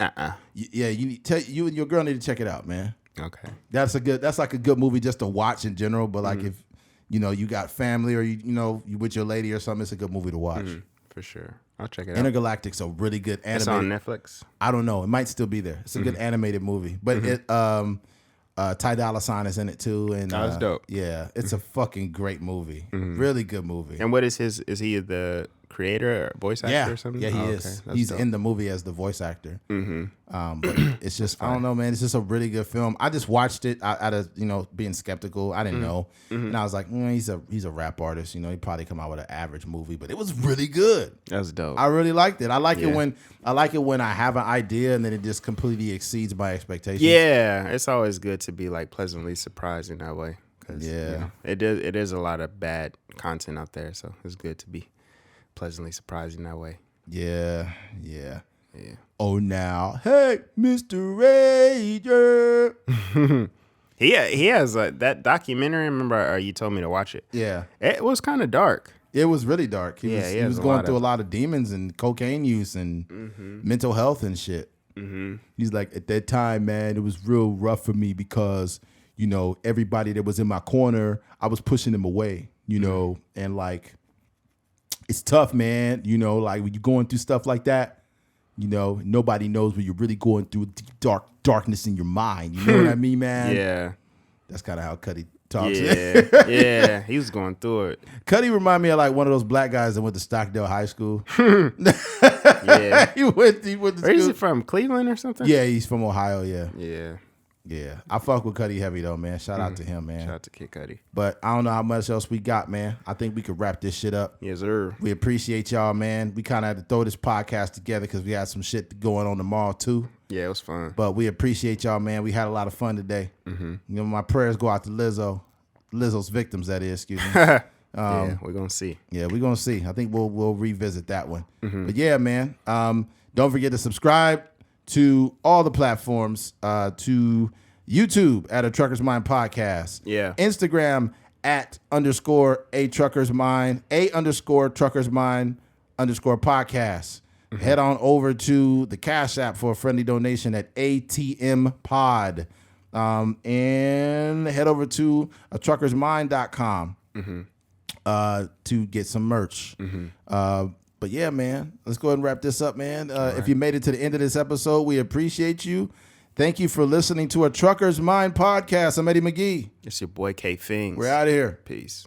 Yeah, you and your girl need to check it out, man. Okay. That's like a good movie just to watch in general, but like if you got family or you with your lady or something, it's a good movie to watch. For sure. I'll check it out. Intergalactic's a really good animated. It's on Netflix. I don't know. It might still be there. It's a good animated movie. But it Ty Dolla $ign is in it too. And that's dope. Yeah, it's a fucking great movie. Really good movie. And what is his? Is he the creator or voice actor or something? Yeah, he is. Okay. He's dope. in the movie as the voice actor. But it's just, I don't know, man. It's just a really good film. I just watched it out of, being skeptical. I didn't know. And I was like, he's a rap artist. He probably come out with an average movie, but it was really good. That's dope. I really liked it. I like it when I have an idea and then it just completely exceeds my expectations. Yeah, it's always good to be like pleasantly surprised in that way. Yeah. It is a lot of bad content out there, so it's good to be pleasantly surprised in that way. Yeah. Oh, now, hey, Mr. Rager. He has that documentary. Remember, you told me to watch it. Yeah. It was kind of dark. It was really dark. He was going through a lot of demons and cocaine use and mental health and shit. He's like, at that time, man, it was real rough for me because, everybody that was in my corner, I was pushing them away, and like, it's tough, man. Like when you're going through stuff like that, nobody knows when you're really going through deep darkness in your mind. You know what I mean, man? Yeah. That's kind of how Cudi talks. Yeah. He was going through it. Cudi remind me of like one of those black guys that went to Stockdale High School. Yeah. he went to Where school. is he from? Cleveland or something? Yeah, he's from Ohio, Yeah. Yeah. I fuck with Cudi heavy though, man. Shout out to him, man. Shout out to Kid Cudi. But I don't know how much else we got, man. I think we could wrap this shit up. Yes, sir. We appreciate y'all, man. We kind of had to throw this podcast together because we had some shit going on tomorrow too. Yeah, it was fun. But we appreciate y'all, man. We had a lot of fun today. My prayers go out to Lizzo's victims, that is, excuse me. Yeah, we're going to see. Yeah, we're going to see. I think we'll revisit that one. But yeah, man, don't forget to subscribe to all the platforms, to YouTube at A Trucker's Mind Podcast. Yeah. Instagram at _A Trucker's Mind, _Trucker's Mind _podcast. Head on over to the Cash App for a friendly donation at ATMPOD. And head over to truckersmind.com to get some merch. But yeah, man, let's go ahead and wrap this up, man. If you made it to the end of this episode, we appreciate you. Thank you for listening to A Trucker's Mind Podcast. I'm Eddie McGee. It's your boy K Fings. We're out of here. Peace.